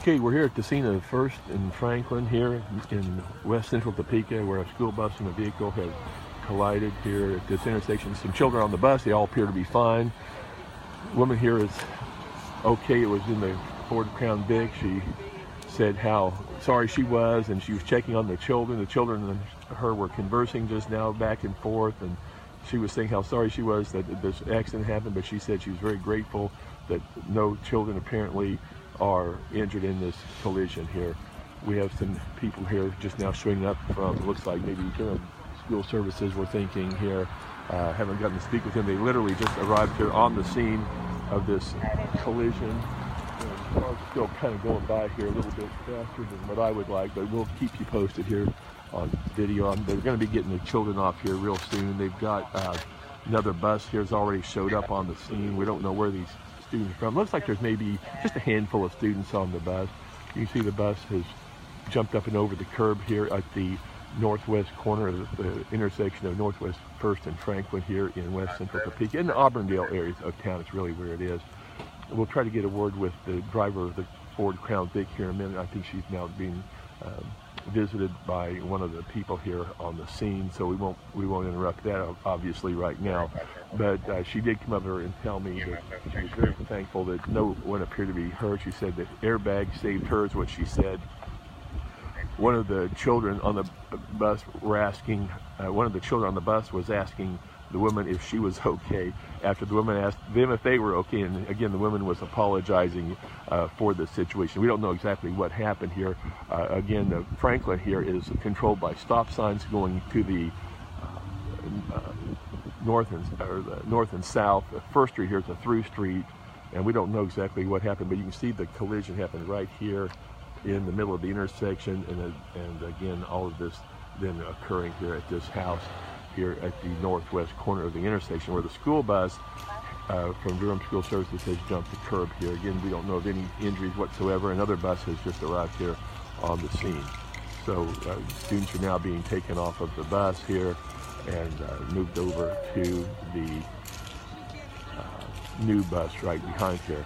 Okay, we're here at the scene of First and Franklin here in west central Topeka, where a school bus and a vehicle have collided here at this intersection. Some children on the bus, they all appear to be fine. The woman here is okay. It was in the Ford Crown Vic. She said how sorry she was, and she was checking on the children. The children and her were conversing just now back and forth, and she was saying how sorry she was that this accident happened, but she said she was very grateful that no children apparently are injured in this collision here. We have some people here just now showing up from, looks like maybe school services, we're thinking here. Haven't gotten to speak with them. They literally just arrived here on the scene of this collision. The cars are still kind of going by here a little bit faster than what I would like, but we'll keep you posted here on video. They're going to be getting the children off here real soon. They've got another bus here has already showed up on the scene. We don't know where these students are from. Looks like there's maybe just a handful of students on the bus. You can see the bus has jumped up and over the curb here at the northwest corner of the intersection of Northwest First and Franklin here in west central Topeka. In the Auburndale area of town, it's really where it is. We'll try to get a word with the driver of the Ford Crown Vic here in a minute. I think she's now being visited by one of the people here on the scene, so we won't interrupt that obviously right now. But she did come up here and tell me that she was very thankful that no one appeared to be hurt. She said that airbags saved her, is what she said. One of the children on the bus were asking, one of the children on the bus was asking the woman if she was okay, after the woman asked them if they were okay, and again the woman was apologizing for the situation. We don't know exactly what happened here. Again, the Franklin here is controlled by stop signs going to the north and south. First Street here is a through street, and we don't know exactly what happened, but you can see the collision happened right here in the middle of the intersection, and again all of this then occurring here at this house here at the northwest corner of the intersection, where the school bus from Durham School Services has jumped the curb here. Again, we don't know of any injuries whatsoever. Another bus has just arrived here on the scene. So students are now being taken off of the bus here and moved over to the new bus right behind here.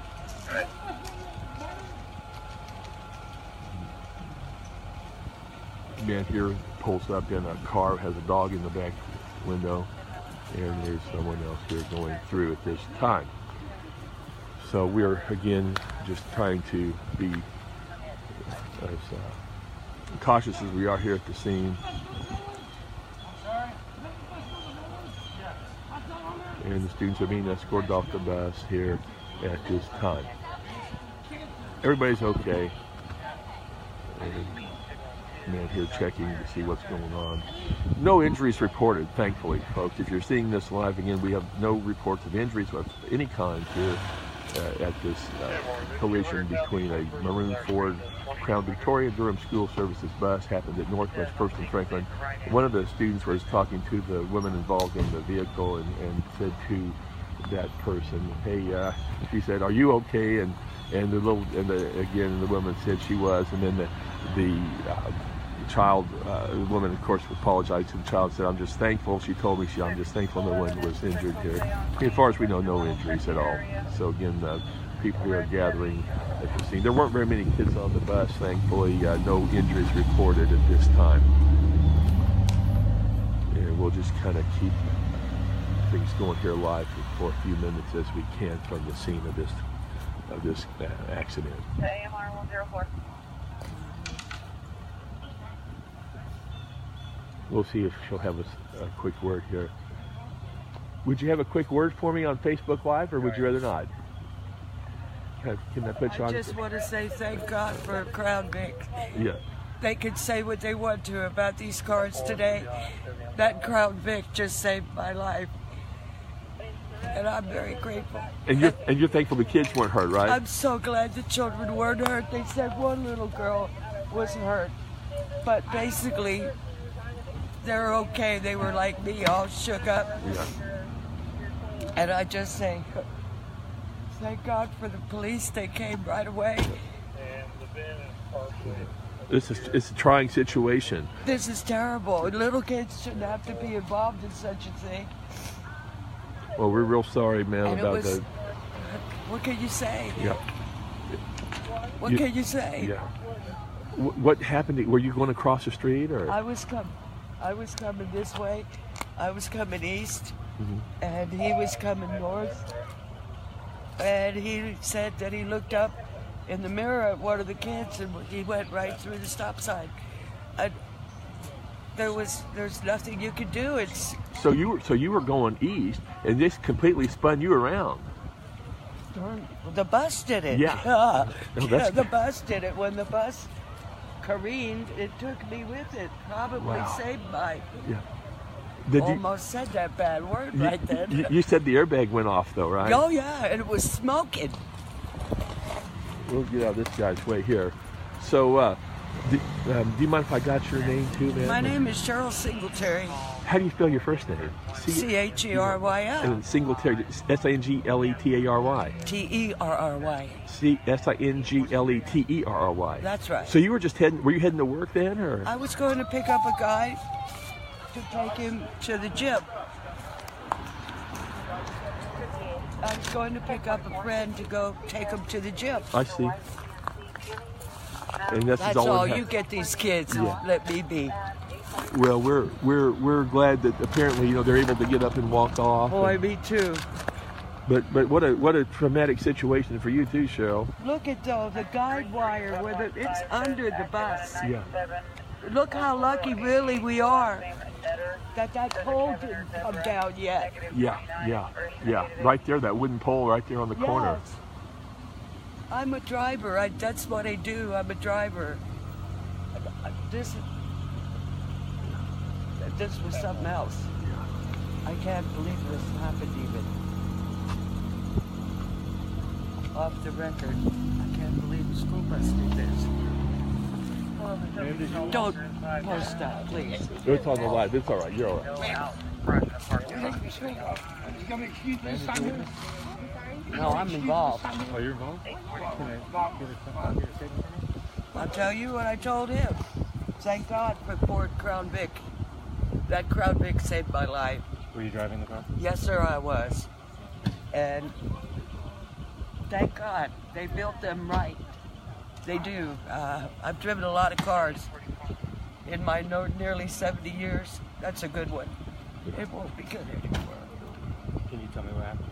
Man here pulls up in a car, has a dog in the back window, and there's someone else here going through at this time. So we're again just trying to be as cautious as we are here at the scene. And the students are being escorted off the bus here at this time. Everybody's okay. And man here checking to see what's going on. No injuries reported, thankfully, folks. If you're seeing this live, again, we have no reports of injuries of any kind here at this collision between a maroon Ford Crown Victoria Durham School Services bus happened at Northwest First and Franklin. One of the students was talking to the woman involved in the vehicle and said to that person, hey, she said, are you okay? And again, the woman said she was, and then the woman, of course, apologized to the child, said, I'm just thankful. She told me, I'm just thankful no one was injured here. As far as we know, no injuries at all. So again, people here are gathering at the scene. There weren't very many kids on the bus, thankfully. No injuries reported at this time. And we'll just kind of keep things going here live for a few minutes as we can from the scene of this accident. AMR 104. We'll see if she'll have a quick word here. Would you have a quick word for me on Facebook Live, or would you rather not? Can I put you on? I just want to say thank God for Crown Vic. Yeah. They could say what they want to about these cars today. That Crown Vic just saved my life, and I'm very grateful. And you're thankful the kids weren't hurt, right? I'm so glad the children weren't hurt. They said one little girl was hurt, but basically they're okay. They were like me, all shook up. Yeah. And I just say, thank God for the police. They came right away. It's a trying situation. This is terrible. Little kids shouldn't have to be involved in such a thing. Well, we're real sorry, man, about that. What can you say? Yeah. What can you say? Yeah. What happened? Were you going across the street, or? I was coming this way. I was coming east, Mm-hmm. and he was coming north. And he said that he looked up in the mirror at one of the kids, and he went right through the stop sign. There's nothing you could do. It's So you were going east, and this completely spun you around. the bus did it. Yeah. No, Yeah, the bus did it. When the bus careened, it took me with it. Probably saved my. Yeah. Did Almost said that bad word right then. You said the airbag went off, though, right? Oh yeah, and it was smoking. We'll get out of this guy's way here. So, do you mind if I got your name too, man? My name is Cheryl Singletary. How do you spell your first name? Cheryl. And Singletary, Singletary. Terry. Singletary. That's right. So you were just heading? Were you heading to work then, or? I was going to pick up a guy to take him to the gym. I was going to pick up a friend to go take him to the gym. I see. And that's all you get these kids. Yeah. Let me be. Well, we're glad that apparently they're able to get up and walk off. Boy, me too. But what a traumatic situation for you too, Cheryl. Look at the guide wire where it's under the bus. Yeah. Look how lucky really we are that pole didn't come down yet. Yeah. Right there, that wooden pole right there on the corner. Yes. I'm a driver. That's what I do. I'm a driver. This was something else. I can't believe this happened even. Off the record, I can't believe the school bus did this. Don't post that, please. It's on the live. It's all right. You're all right. No, I'm involved. Oh, you're involved? I'll tell you what I told him. Thank God for Ford Crown Vic. That Crown Vic saved my life. Were you driving the car? Yes, sir, I was. And thank God they built them right. They do. I've driven a lot of cars in my nearly 70 years. That's a good one. It won't be good anymore. Can you tell me what happened?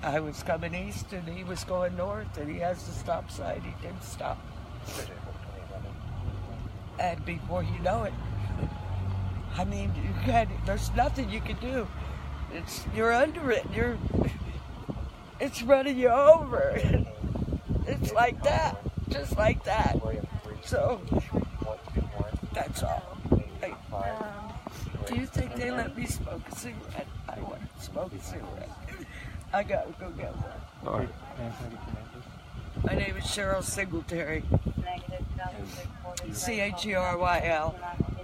I was coming east and he was going north, and he has the stop sign. He didn't stop. And before you know it, I mean, there's nothing you can do. You're under it. It's running you over. It's like that, just like that. So that's all. Do you think they let me smoke a cigarette? I want to smoke a cigarette. I gotta go get one. All right. My name is Cheryl Singletary. Cheryl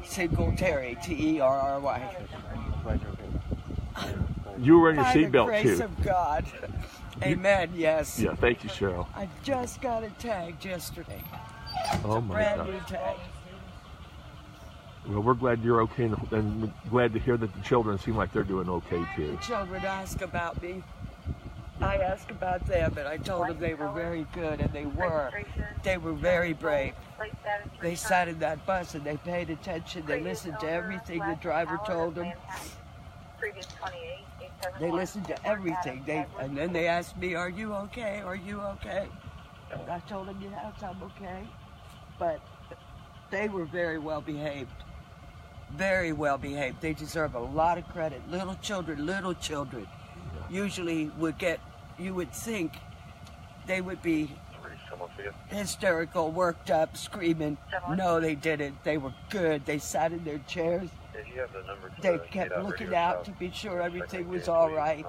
Singletary. Terry. You were wearing your By the seatbelt grace too. of God. Amen. Yes. Yeah. Thank you, Cheryl. I just got a tag yesterday. Oh my Brand God. new tag. Well, we're glad you're okay, and we're glad to hear that the children seem like they're doing okay too. The children ask about me. I asked about them, and I told them they were very good, and they were. They were very brave. They sat in that bus and they paid attention. They listened to everything the driver told them. They listened to everything. And then they asked me, "Are you okay? Are you okay?" And I told them, "Yes, I'm okay." But they were very well behaved. Very well behaved. They deserve a lot of credit. Little children usually would get, you would think they would be hysterical, worked up, screaming. No, they didn't. They were good. They sat in their chairs. They kept looking out to be sure everything was all right.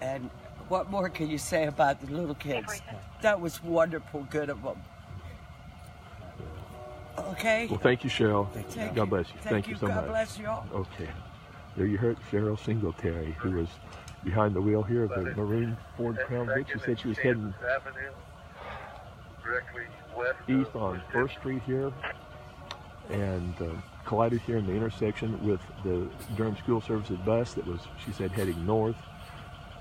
And what more can you say about the little kids? That was wonderful, good of them. Okay? Well, thank you, Cheryl. God bless you. Thank you so much. God bless you all. Okay. There you heard Cheryl Singletary, who was behind the wheel here of the Marine Ford Crown Vic. She said she was heading east on 1st Street here and collided here in the intersection with the Durham School Services bus that was, she said, heading north.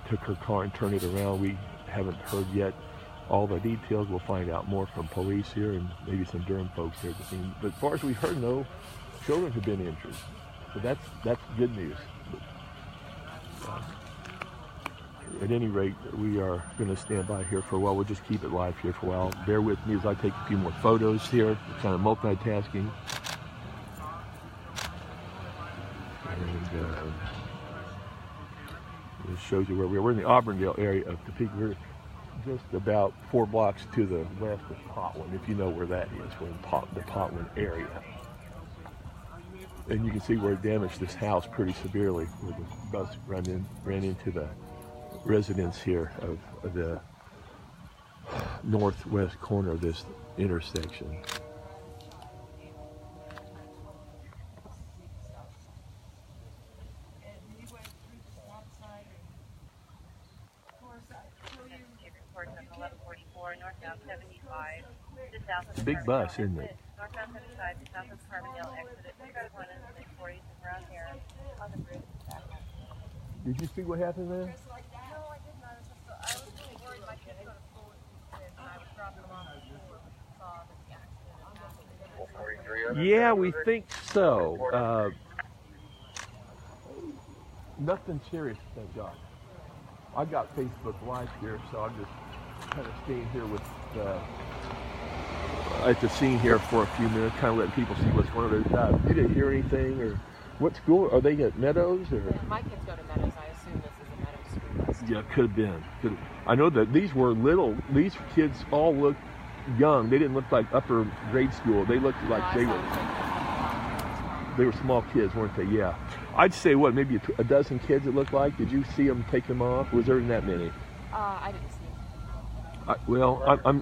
Took her car and turned it around. We haven't heard yet all the details. We'll find out more from police here and maybe some Durham folks here at the scene. But as far as we've heard, no children have been injured. So that's good news. But, at any rate, we are going to stand by here for a while. We'll just keep it live here for a while. Bear with me as I take a few more photos here, kind of multitasking. And this shows you where we are. We're in the Auburndale area of Topeka. We're just about 4 blocks to the west of Potwin, if you know where that is. We're in the Potwin area. And you can see where it damaged this house pretty severely, where the bus ran into the residence here of the northwest corner of this intersection. It's a big bus, isn't it? Northbound 75 to south of Carbondale, exit at 601 in the mid-40s and around here on the bridge. Did you see what happened there? No, I didn't. I was really worried my kids go to school and I was dropping them off at school and saw that the accident happened. Yeah, we think so. Nothing serious, thank God. I got Facebook Live here, so I'm just kind of staying here with at the scene here for a few minutes, kind of letting people see what's going on. You didn't hear anything, or what school? Are they at Meadows? Or? My kids go to Meadows. I assume this is a Meadows school bus. Yeah, could have been. I know that these were little. These kids all looked young. They didn't look like upper grade school. They looked like they were small kids, weren't they? Yeah. I'd say what, maybe a dozen kids. It looked like. Did you see them take them off? Was there that many? I didn't see them.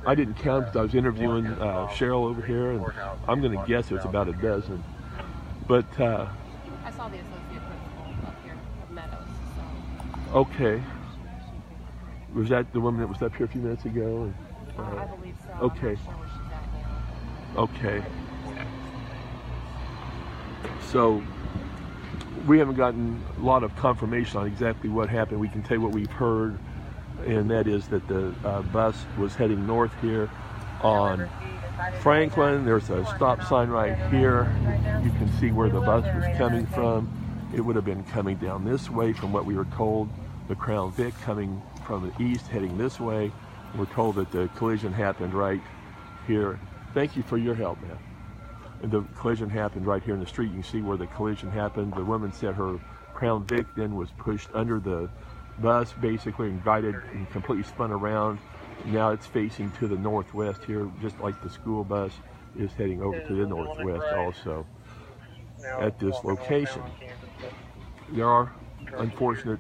I didn't count because I was interviewing Cheryl over here, and I'm going to guess it was about a dozen. But I saw the associate principal up here of Meadows. So. Okay. Was that the woman that was up here a few minutes ago? I believe so. Okay. I'm not sure where she's at now. Okay. So we haven't gotten a lot of confirmation on exactly what happened. We can tell you what we've heard, and that is that the bus was heading north here on Franklin. There's a stop sign right here. You can see where the bus was coming from. It would have been coming down this way from what we were told. The Crown Vic coming from the east heading this way. We're told that the collision happened right here. Thank you for your help, man. And the collision happened right here in the street. You can see where the collision happened. The woman said her Crown Vic then was pushed under the bus basically and guided and completely spun around. Now it's facing to the northwest here, just like the school bus is heading over to the northwest also at this location. There are unfortunate,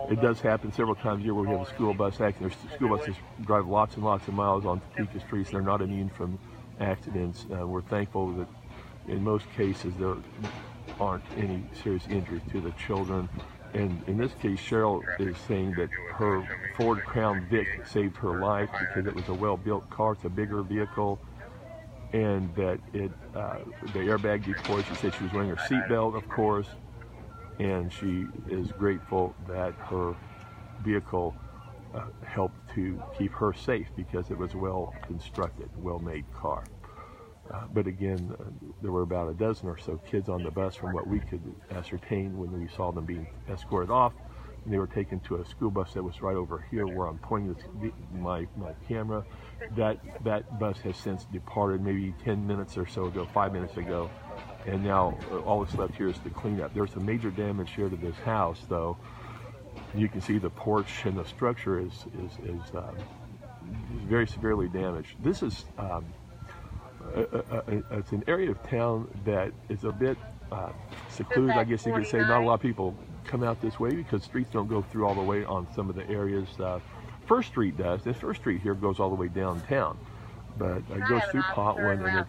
it does happen several times a year where we have a school bus accident. School buses drive lots and lots of miles on Topeka streets. They're not immune from accidents. We're thankful that in most cases there aren't any serious injuries to the children. And in this case, Cheryl is saying that her Ford Crown Vic saved her life because it was a well-built car. It's a bigger vehicle, and that the airbag deployed. She said she was wearing her seatbelt, of course, and she is grateful that her vehicle helped to keep her safe because it was a well-constructed, well-made car. But again, there were about a dozen or so kids on the bus from what we could ascertain when we saw them being escorted off. And they were taken to a school bus that was right over here where I'm pointing my camera. That bus has since departed maybe 10 minutes or so ago, 5 minutes ago. And now all that's left here is the cleanup. There's some major damage here to this house, though. You can see the porch and the structure is very severely damaged. This is it's an area of town that is a bit secluded, I guess you could say. Not a lot of people come out this way because streets don't go through all the way on some of the areas. First Street does. This First Street here goes all the way downtown, but it goes through Potwin, and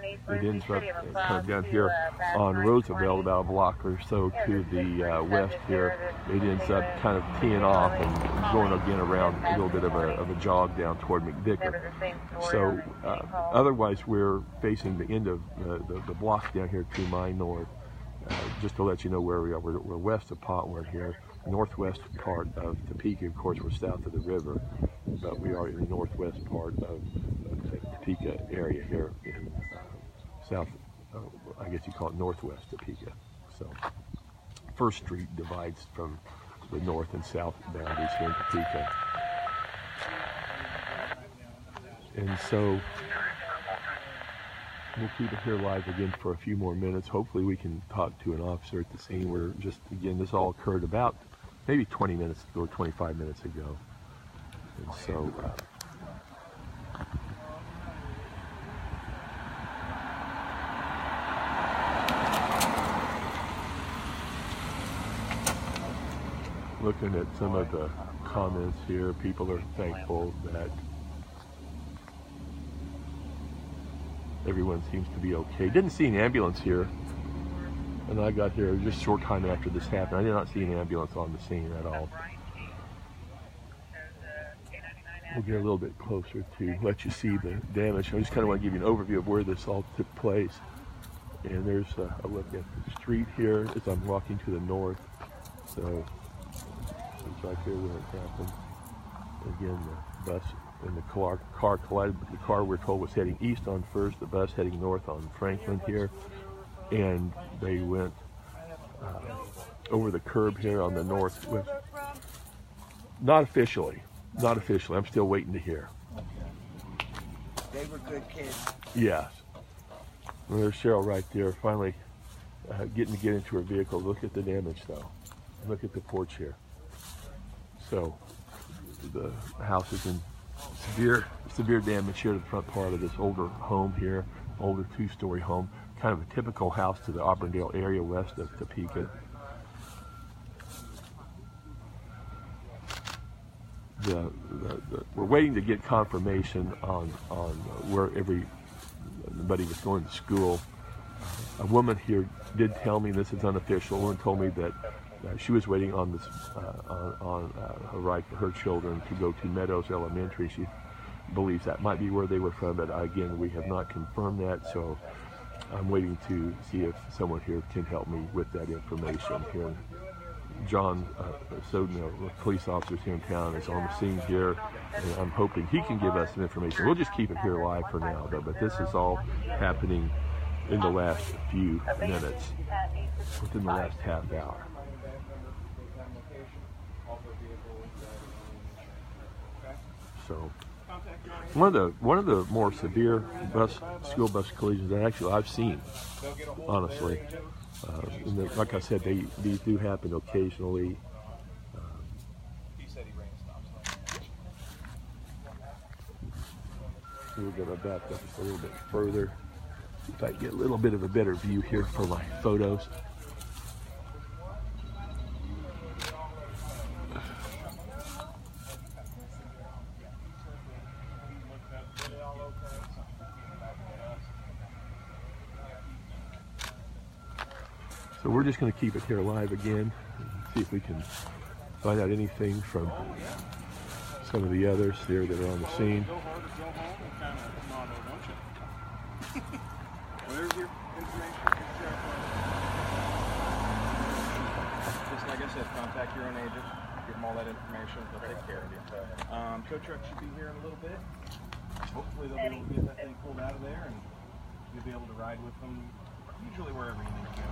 it ends up kind of down here on Roosevelt, about a block or so to the west here. It ends up kind of teeing off and going again around a little bit of a jog down toward McDicker. So otherwise we're facing the end of the block down here to my north. Just to let you know where we are, we're west of Potwin here. northwest part of Topeka. Of course, we're south of the river, but we are in the northwest part of the Topeka area here in south, I guess you call it northwest Topeka. So First Street divides from the north and south boundaries here in Topeka. And so we'll keep it here live again for a few more minutes. Hopefully we can talk to an officer at the scene. We're just, again, this all occurred about maybe 20 minutes ago or 25 minutes ago. And so looking at some of the comments here, people are thankful that everyone seems to be okay. Didn't see an ambulance here, and I got here just a short time after this happened. I did not see an ambulance on the scene at all. We'll get a little bit closer to let you see the damage. I just kind of want to give you an overview of where this all took place. And there's a look at the street here as I'm walking to the north. So it's right there where it happened. Again, the bus and the car collided. The car, we're told, was heading east on First, the bus heading north on Franklin here. And they went over the curb here on the north. Not officially. Not officially. I'm still waiting to hear. They were good kids. Yes. Well, there's Cheryl right there, finally getting to get into her vehicle. Look at the damage, though. Look at the porch here. So the house is in severe damage here to the front part of this older home here, older two-story home, kind of a typical house to the Auburndale area west of Topeka. We're waiting to get confirmation on where everybody was going to school. A woman here did tell me, this is unofficial, a woman told me that she was waiting on this on a ride for her children to go to Meadows Elementary. She believes that might be where they were from, but again, we have not confirmed that, so I'm waiting to see if someone here can help me with that information here. John Soden, a police officer here in town, is on the scene here, and I'm hoping he can give us some information. We'll just keep it here live for now, though, but this is all happening in the last few minutes, within the last half hour. So one of the more severe school bus collisions that actually I've seen, honestly. And like I said, these do happen occasionally. We're going to back up just a little bit further. If I can get a little bit of a better view here for my photos. So we're just going to keep it here live again and see if we can find out anything from some of the others there that are on the scene. Where's your information? Just like I said, contact your own agent, give them all that information, they'll take care of you. Tow truck should be here in a little bit. Hopefully they'll be able to get that thing pulled out of there and you'll be able to ride with them, usually wherever you need to go.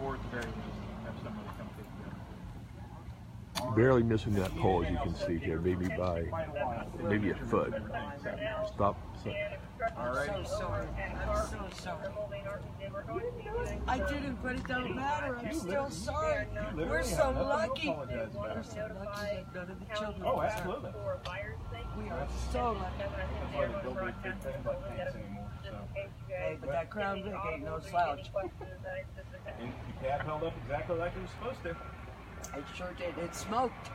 Or at the very least, have somebody come pick you up. Barely missing that pole, as you can see here, maybe by maybe a foot. Stop. I'm so sorry. I'm so sorry. I didn't, but it don't matter. I'm still sorry. We're so lucky. We're so lucky that none of the children. Oh, absolutely. We are so lucky. Hey, but that Crown Vic ain't no slouch. And the cab held up exactly like it was supposed to. It sure did. It smoked.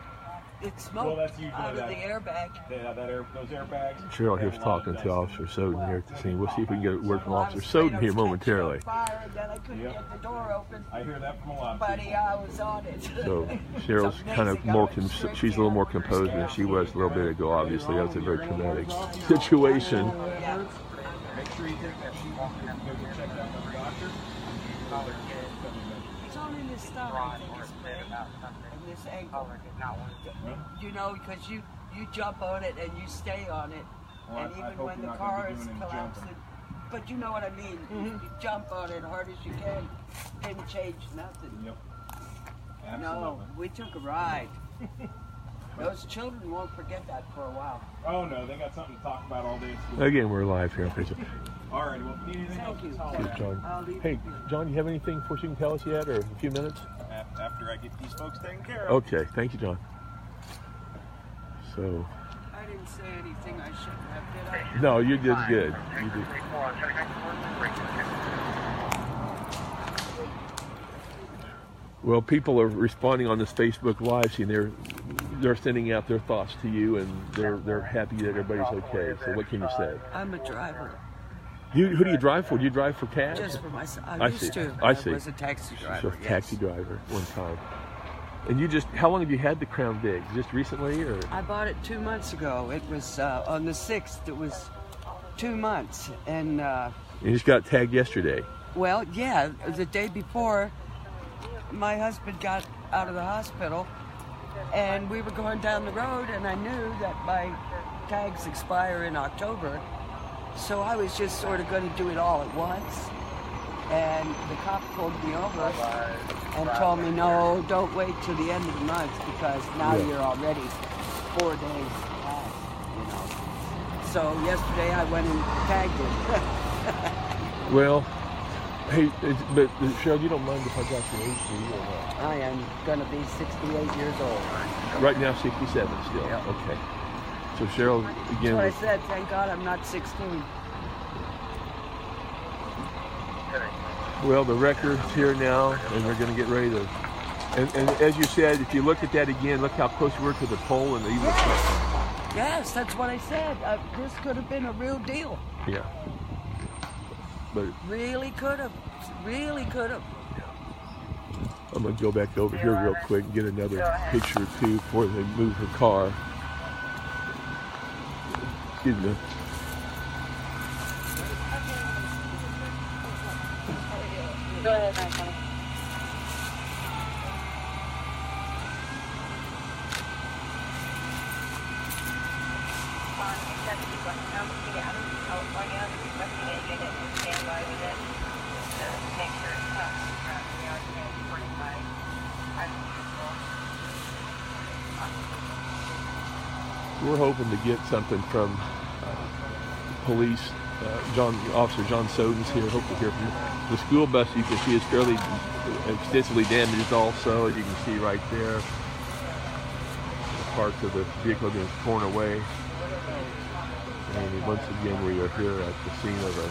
It smoked Well, that's usually out of the airbag. Yeah, those airbags. Cheryl here's talking to Officer Soden here at the scene. We'll see if we can get a word from Officer Soden here momentarily. Fire, and then I couldn't get the door open. I hear that from a lot of Buddy, people. I was on it. So Cheryl's kind of more, she's a little more composed than she was a little bit ago, obviously. That was a very traumatic situation. Yeah. Make sure you take that sheet off and go get checked out by the doctor. It's only this stuff. I think it's great. this ankle. You know, because you jump on it and you stay on it, Well, and I even hope when you're the not gonna car be is doing any collapsing. jumping. But you know what I mean. You jump on it hard as you can. Didn't change nothing. Yep. No, Absolutely. we took a ride. Those children won't forget that for a while. Oh no, they got something to talk about all day at school. Again, we're live here on Facebook. All right, well, if you need anything else, Thank you. just holler Here's at me. John. I'll leave Hey, it here. John, you have anything for us you can tell us yet, or a few minutes? After I get these folks taken care of. Okay, thank you, John. So, I didn't say anything I shouldn't have, did I? no, you did good. You did. Well, people are responding on this Facebook Live, seeing they're sending out their thoughts to you, and they're happy that everybody's okay. So, what can you say? I'm a driver. Who do you drive for? Do you drive for cabs? Just for myself. I used see. to. I see. was a taxi driver. So, taxi driver one time. And how long have you had the Crown Vic? Just recently, or? I bought it 2 months ago. It was on the 6th. It was 2 months. And, You just got tagged yesterday. well, yeah, the day before, my husband got out of the hospital, and we were going down the road, and I knew that my tags expire in October. So I was just sort of going to do it all at once. And the cop pulled me over and told me, no, don't wait till the end of the month, because now Yeah. you're already 4 days past, you know. So yesterday I went and tagged it. Well, hey, but Cheryl, you don't mind if I got your age for you or not? I am going to be 68 years old. Right now, 67 still. Yeah. Okay. So Cheryl, again, That's what I said. Thank God I'm not 16. well, the record's here now, and they're going to get ready to. And as you said, if you look at that again, look how close we were to the pole, and even. Yes, that's what I said. This could have been a real deal. Yeah. But Really could have. Really could have. I'm going to go back over here real quick and get another picture or two before they move her car. Excuse me. Go ahead, Michael. California, requesting a unit to stand by unit to make sure it's not we are transported by We're hoping to get something from police. Officer John Soden's here. Hope to hear from the school bus. You can see is fairly extensively damaged also, as you can see right there. Parts of the vehicle being torn away. And once again, we are here at the scene of a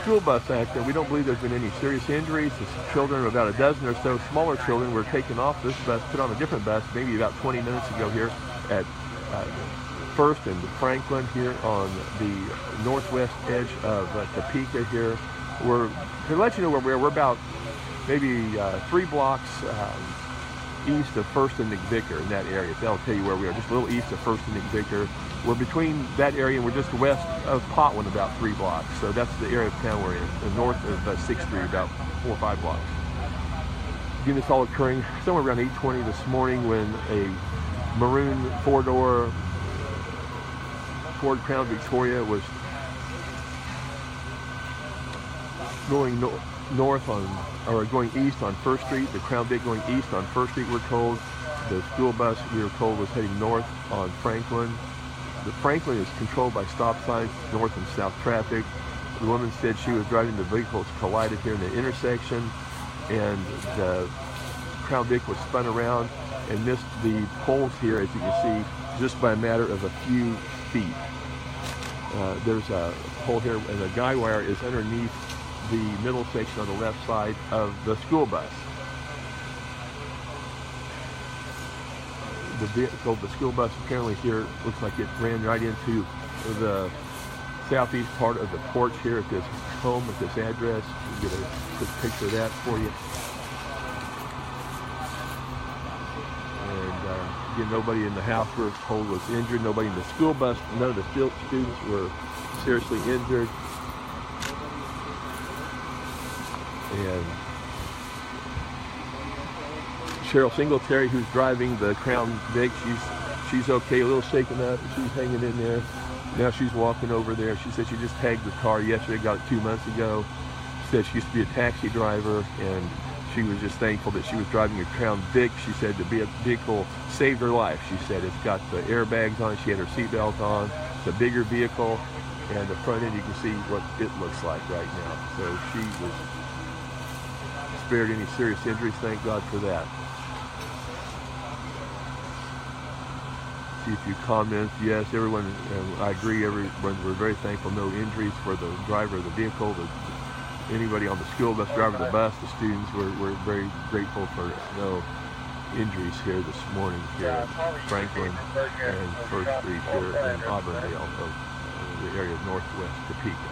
school bus accident. We don't believe there's been any serious injuries. The children, about a dozen or so smaller children, were taken off this bus, put on a different bus, maybe about 20 minutes ago here at First and Franklin here on the northwest edge of Topeka here. To let you know where we are, we're about maybe 3 blocks east of First and McVicker, in that area. That'll tell you where we are, just a little east of First and McVicker. We're between that area and we're just west of Potwin, about 3 blocks. So that's the area of town we're in, the north of 6th Street, about 4 or 5 blocks. Again, this all occurring somewhere around 8:20 this morning when a maroon 4-door Ford Crown Victoria was going north on, or going east on First Street. The Crown Vic going east on First Street, we're told. The school bus, we were told, was heading north on Franklin. The Franklin is controlled by stop signs, north and south traffic. The woman said she was driving, the vehicles collided here in the intersection, and the Crown Vic was spun around and missed the poles here, as you can see, just by a matter of a few feet. There's a pole here, and the guy wire is underneath the middle section on the left side of the school bus. The vehicle, the school bus, apparently here looks like it ran right into the southeast part of the porch here at this home, at this address. We'll get a quick picture of that for you. And again, nobody in the house, we're told, was injured. Nobody in the school bus, none of the students were seriously injured. And Cheryl Singletary, who's driving the Crown Vic, she's okay, a little shaken up, but she's hanging in there. Now she's walking over there. She said she just tagged the car yesterday, got it 2 months ago. She said she used to be a taxi driver, and she was just thankful that she was driving a Crown Vic. She said the vehicle saved her life. She said it's got the airbags on, she had her seatbelt on, it's a bigger vehicle, and the front end you can see what it looks like right now. So she was spared any serious injuries, thank God for that. See a few comments. Yes, everyone, I agree, everyone, we're very thankful, no injuries for the driver of the vehicle, anybody on the school bus, driver of the bus, the students. We're very grateful for no injuries here this morning here at Franklin and First Street here in Auburndale, the area of Northwest Topeka.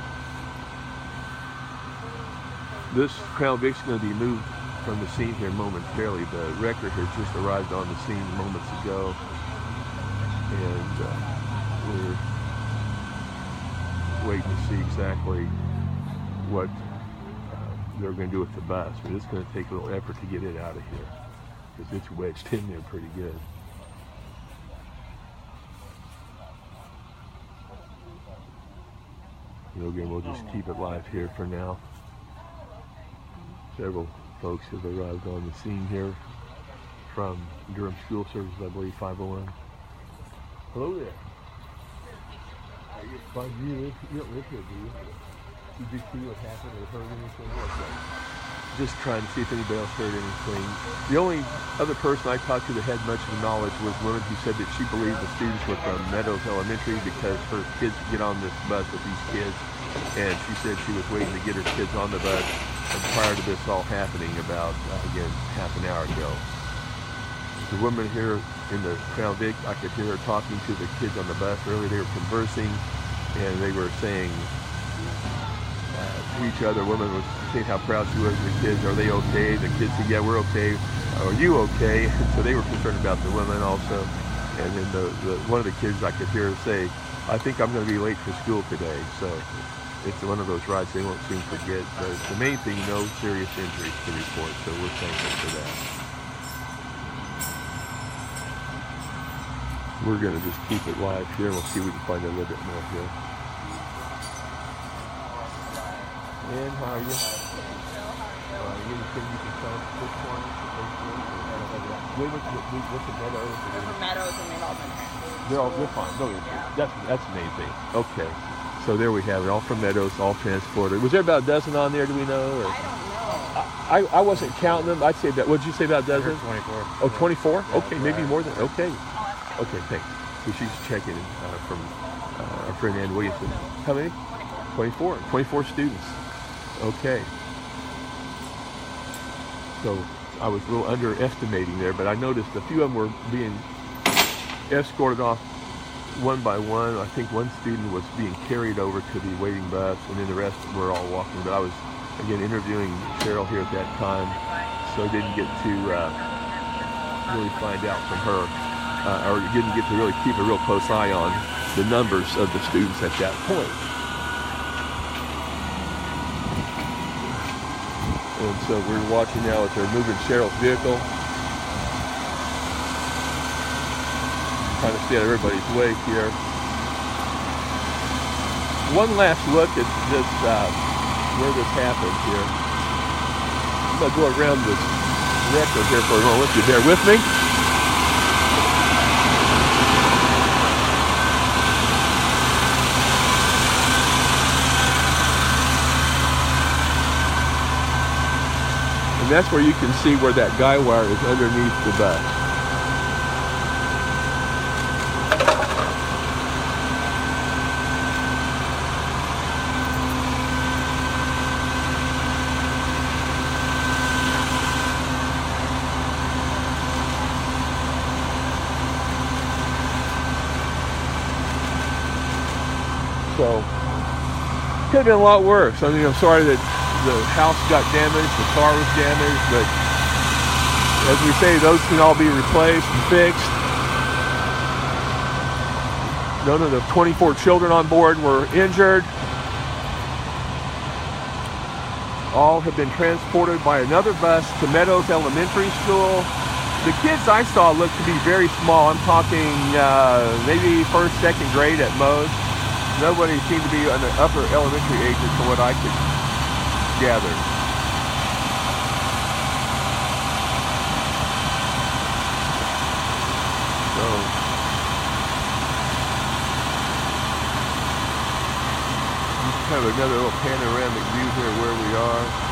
This Crown Vic's going to be moved from the scene here momentarily. The wrecker here just arrived on the scene moments ago, and we're waiting to see exactly what they're going to do with the bus. But it's going to take a little effort to get it out of here because it's wedged in there pretty good. So again, we'll just keep it live here for now. Several folks have arrived on the scene here from Durham School Services, I believe, 501. Hello there. You don't live here, do you? Did you see what happened or heard anything? Just trying to see if anybody else heard anything. The only other person I talked to that had much of knowledge was a woman who said that she believed the students were from Meadows Elementary because her kids get on this bus with these kids, and she said she was waiting to get her kids on the bus prior to this all happening about, again, half an hour ago. The woman here in the Crown Vic, I could hear her talking to the kids on the bus earlier. They were conversing, and they were saying to each other. Woman was saying how proud she was of the kids. Are they okay? The kids said, yeah, we're okay. Are you okay? So they were concerned about the women also. And then one of the kids, I could hear her say, I think I'm going to be late for school today. So it's one of those rides they won't soon forget. But the main thing, no serious injuries to report. So we're thankful for that. We're going to just keep it live here. We'll see if we can find a little bit more here. And how are you? Anything you can tell us which one? What's the Meadows? They're from Meadows and they've all been transported. They're fine. No, that's the main thing. Okay. So there we have it. All from Meadows, all transported. Was there about a dozen on there? Do we know? Or? I don't know. I wasn't counting them. I'd say about, what did you say about a dozen? 24. Oh, 24? Yeah, okay, maybe more than, okay. Oh, Okay, thanks. So she's checking from our friend Ann Williamson. How many? 24. 24 students. Okay. So I was a little underestimating there, but I noticed a few of them were being escorted off one by one. I think one student was being carried over to the waiting bus, and then the rest were all walking. But I was, again, interviewing Cheryl here at that time, so I didn't get to really find out from her, or didn't get to really keep a real close eye on the numbers of the students at that point. And so we're watching now as they're moving Cheryl's vehicle. Trying to stay out of everybody's way here. One last look at this, where this happened here. I'm going to go around this record here for a moment. If you bear with me. And that's where you can see where that guy wire is underneath the bus. So, could have been a lot worse. I mean, I'm sorry that the house got damaged, the car was damaged, but as we say, those can all be replaced and fixed. None of the 24 children on board were injured. All have been transported by another bus to Meadows Elementary School. The kids I saw looked to be very small. I'm talking maybe first, second grade at most. Nobody seemed to be on the upper elementary ages from what I could gather. So, just kind of another little panoramic view here where we are.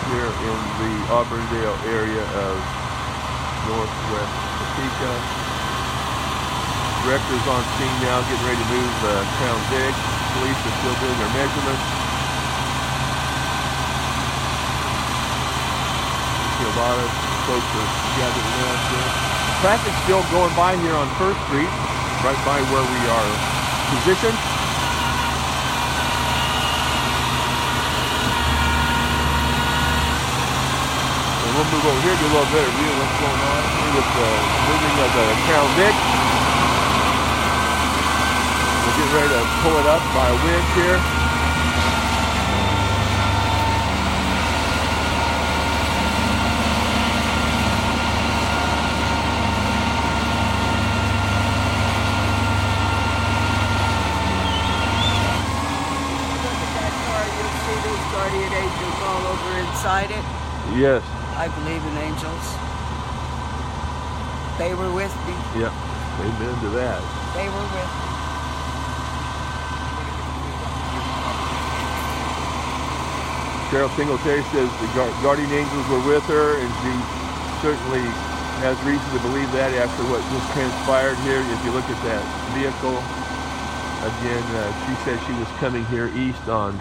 Here in the Auburndale area of northwest Topeka. Directors on scene now getting ready to move the Crown Vic. Police are still doing their measurements. You see a lot of folks are gathered around here. Traffic's still going by here on 1st Street, right by where we are positioned. We'll move over here, do a little better view of what's going on here with the moving of the Crown Vic. We're getting ready to pull it up by a winch here. Look at that car, you'll see those guardian angels all over inside it. Yes. I believe in angels. They were with me. Yep. Amen to that. They were with me. Cheryl Singletary says the guardian angels were with her, and she certainly has reason to believe that after what just transpired here. If you look at that vehicle, again, she said she was coming here east on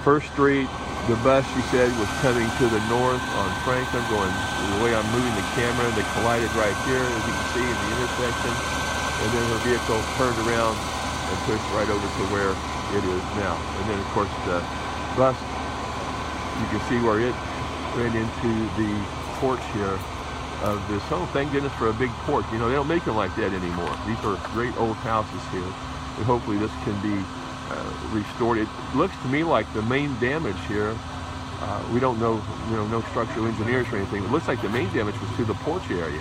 1st Street. The bus, she said, was coming to the north on Franklin, going the way I'm moving the camera. They collided right here, as you can see, in the intersection. And then her vehicle turned around and pushed right over to where it is now. And then, of course, the bus, you can see where it ran into the porch here of this home. Thank goodness for a big porch. You know, they don't make them like that anymore. These are great old houses here. And hopefully this can be restored. It looks to me like the main damage here, we don't know, no structural engineers or anything. It looks like the main damage was to the porch area.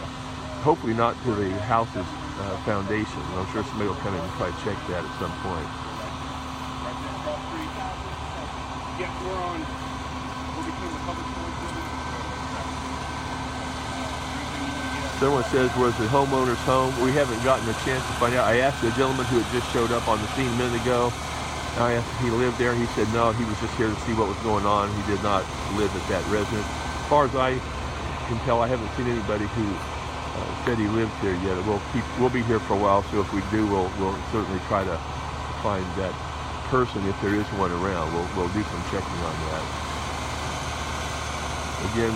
Hopefully not to the house's foundation. I'm sure somebody will come in and try to check that at some point. Yeah, we're between the public school building. Someone says, was the homeowner's home? We haven't gotten a chance to find out. I asked the gentleman who had just showed up on the scene a minute ago. I asked if he lived there. He said no, he was just here to see what was going on. He did not live at that residence. As far as I can tell, I haven't seen anybody who said he lived here yet. We'll be here for a while, so if we do, we'll certainly try to find that person if there is one around. We'll do some checking on that. Again,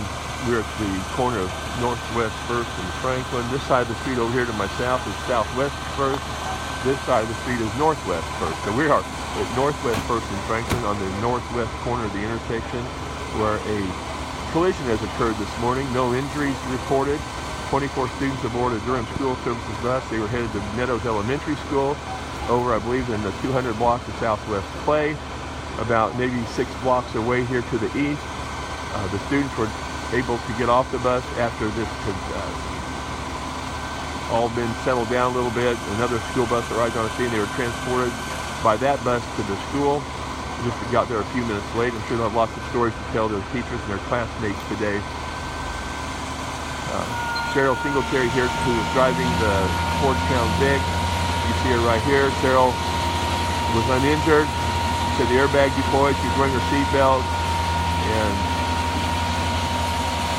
we're at the corner of Northwest 1st and Franklin. This side of the street over here to my south is Southwest 1st. This side of the street is Northwest 1st. So we are at Northwest 1st and Franklin on the northwest corner of the intersection where a collision has occurred this morning. No injuries reported. 24 students aboard a Durham School Services bus. They were headed to Meadows Elementary School over, I believe, in the 200 blocks of Southwest Clay, about maybe 6 blocks away here to the east. The students were able to get off the bus after this had all been settled down a little bit. Another school bus arrived on the scene. They were transported by that bus to the school. Just got there a few minutes late. I'm sure they'll have lots of stories to tell their teachers and their classmates today. Cheryl Singletary here, who is driving the Ford Crown Vic. You see her right here. Cheryl was uninjured. Said the airbag deployed. She's wearing her seatbelt. And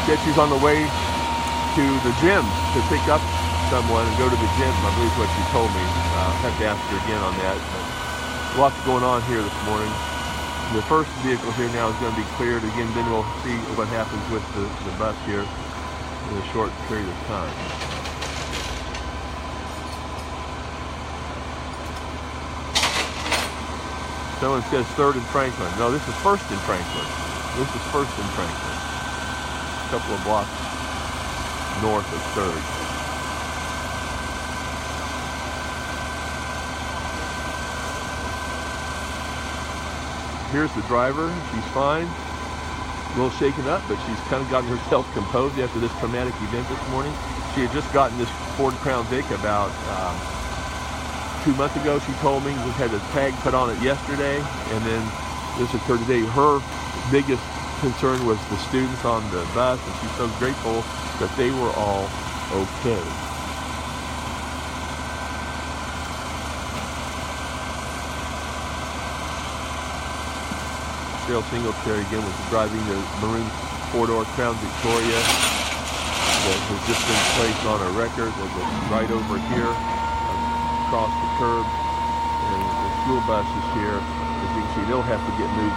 said she's on the way to the gym to pick up someone and go to the gym, I believe is what she told me. I'll have to ask her again on that. But lots going on here this morning. The first vehicle here now is going to be cleared. Again, then we'll see what happens with the bus here in a short period of time. Someone says 3rd and Franklin. No, this is 1st and Franklin. This is 1st and Franklin. A couple of blocks north of 3rd. Here's the driver. She's fine. little shaken up, but she's kind of gotten herself composed after this traumatic event this morning. She had just gotten this Ford Crown Vic about 2 months ago. She told me we had a tag put on it yesterday, and then this occurred today. Her biggest concern was the students on the bus, and she's so grateful that they were all okay. Cheryl Singletary again was driving the maroon four-door Crown Victoria that has just been placed on a record that was right over here across the curb, and the school bus is here. As you can see, they'll have to get moved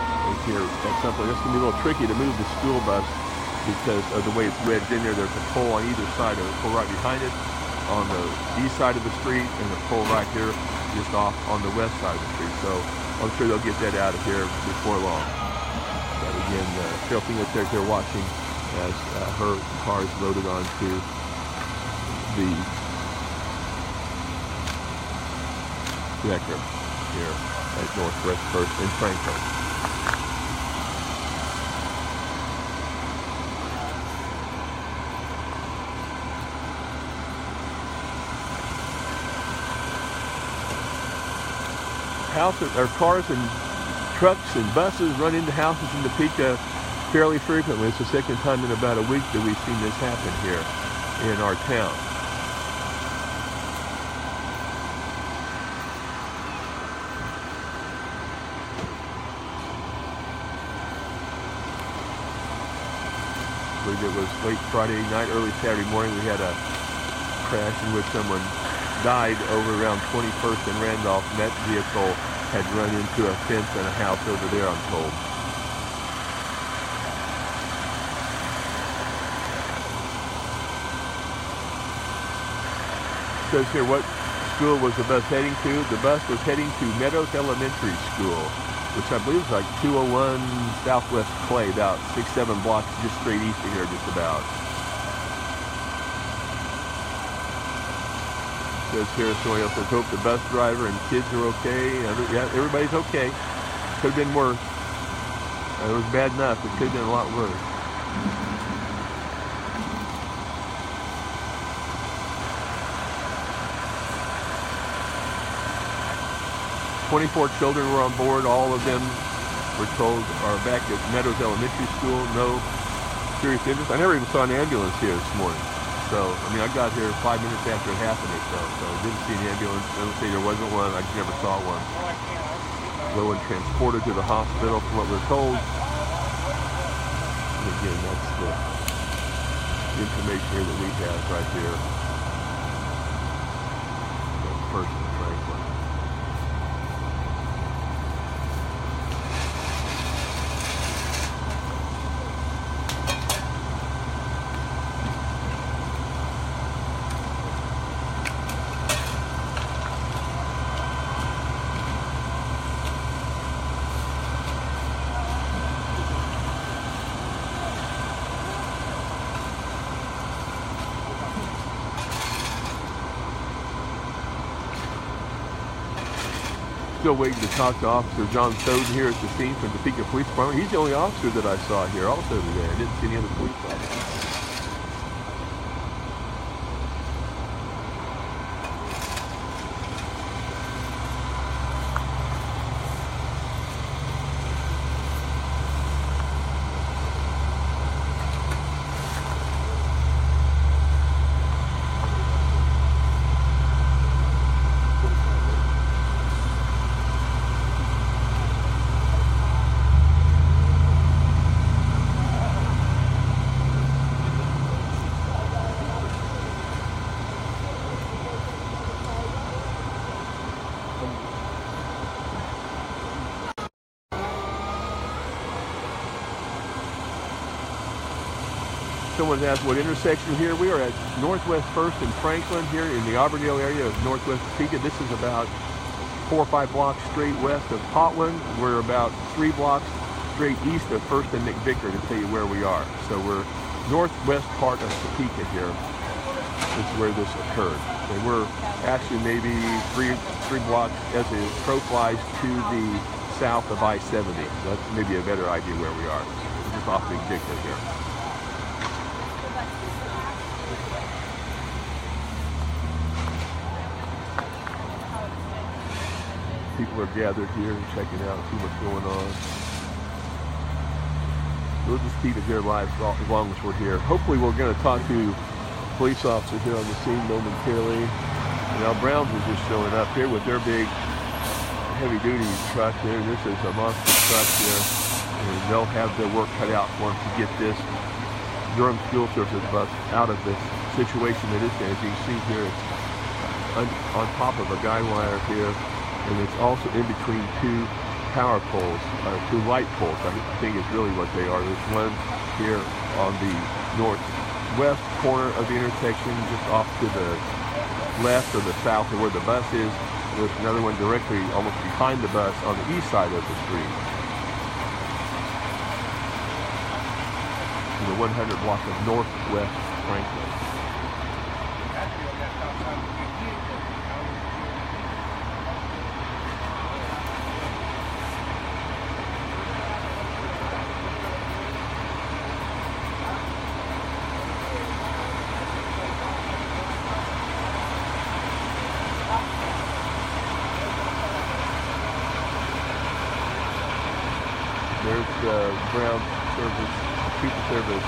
here at some point. It's going to be a little tricky to move the school bus because of the way it's wedged in there. There's a pole on either side of it, a pole right behind it on the east side of the street, and a pole right here just off on the west side of the street. So I'm sure they'll get that out of here before long. But again, Cheryl Singletary here watching as her car is loaded onto the wrecker here at Northwest First in Franklin. Cars and trucks and buses run into houses in Topeka fairly frequently. It's the second time in about a week that we've seen this happen here in our town. I believe it was late Friday night, early Saturday morning. We had a crash in which someone died over around 21st and Randolph, and that vehicle had run into a fence and a house over there, I'm told. It says here what school was the bus heading to. The bus was heading to Meadows Elementary School, which I believe is like 201 Southwest Clay, about 6-7 blocks just straight east of here, just about. Says here, somebody else says, hope the bus driver and kids are okay. Yeah, everybody's okay. Could have been worse. It was bad enough. It could have been a lot worse. "24 children were on board. All of them, we're told, are back at Meadows Elementary School. No serious injuries. I never even saw an ambulance here this morning. So, I mean, I got here 5 minutes after it happened or so didn't see an ambulance. I don't say there wasn't one. I just never saw one. No one transported to the hospital from what we're told. And again, that's the information here that we have right here. First in Franklin. Still waiting to talk to Officer John Soden here at the scene from the Topeka Police Department. He's the only officer that I saw here also today. I didn't see any other police officers. Someone asked what intersection here. We are at Northwest First and Franklin here in the Auburndale area of Northwest Topeka. This is about 4 or 5 blocks straight west of Potland. We're about 3 blocks straight east of First and McVicker to tell you where we are. So we're northwest part of Topeka here. This is where this occurred. And we're actually maybe three blocks as the crow flies to the south of I-70. That's maybe a better idea where we are. We're just softening tickler here. People are gathered here and checking out, see what's going on. We'll just keep it here live as long as we're here. Hopefully we're going to talk to police officer here on the scene momentarily. Now Browns is just showing up here with their big heavy-duty truck here. This is a monster truck here, and they'll have their work cut out for them to get this Durham School Services bus out of this situation that it's in. As you can see here, it's on top of a guy wire here, and it's also in between two power poles, two light poles. I think is really what they are. There's one here on the northwest corner of the intersection, just off to the left or the south of where the bus is. There's another one directly almost behind the bus on the east side of the street. In the 100 block of Northwest Franklin. There's the Brown service, people service,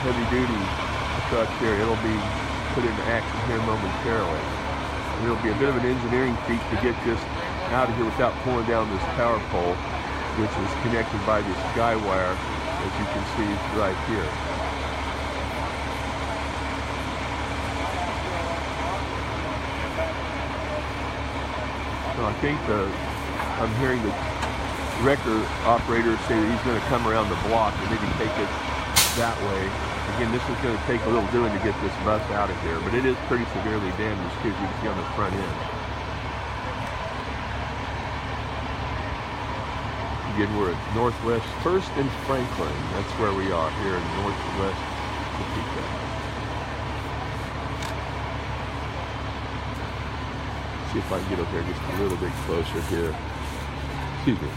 heavy-duty truck here. It'll be put into action here momentarily. And it'll be a bit of an engineering feat to get this out of here without pulling down this power pole, which is connected by this guy wire, as you can see right here. So I think I'm hearing the wrecker operator say that he's going to come around the block and maybe take it that way. Again, this is going to take a little doing to get this bus out of here, but it is pretty severely damaged too, as you can see on the front end. Again, we're at Northwest 1st and Franklin. That's where we are here in Northwest Topeka. See if I can get up there just a little bit closer here. Excuse me.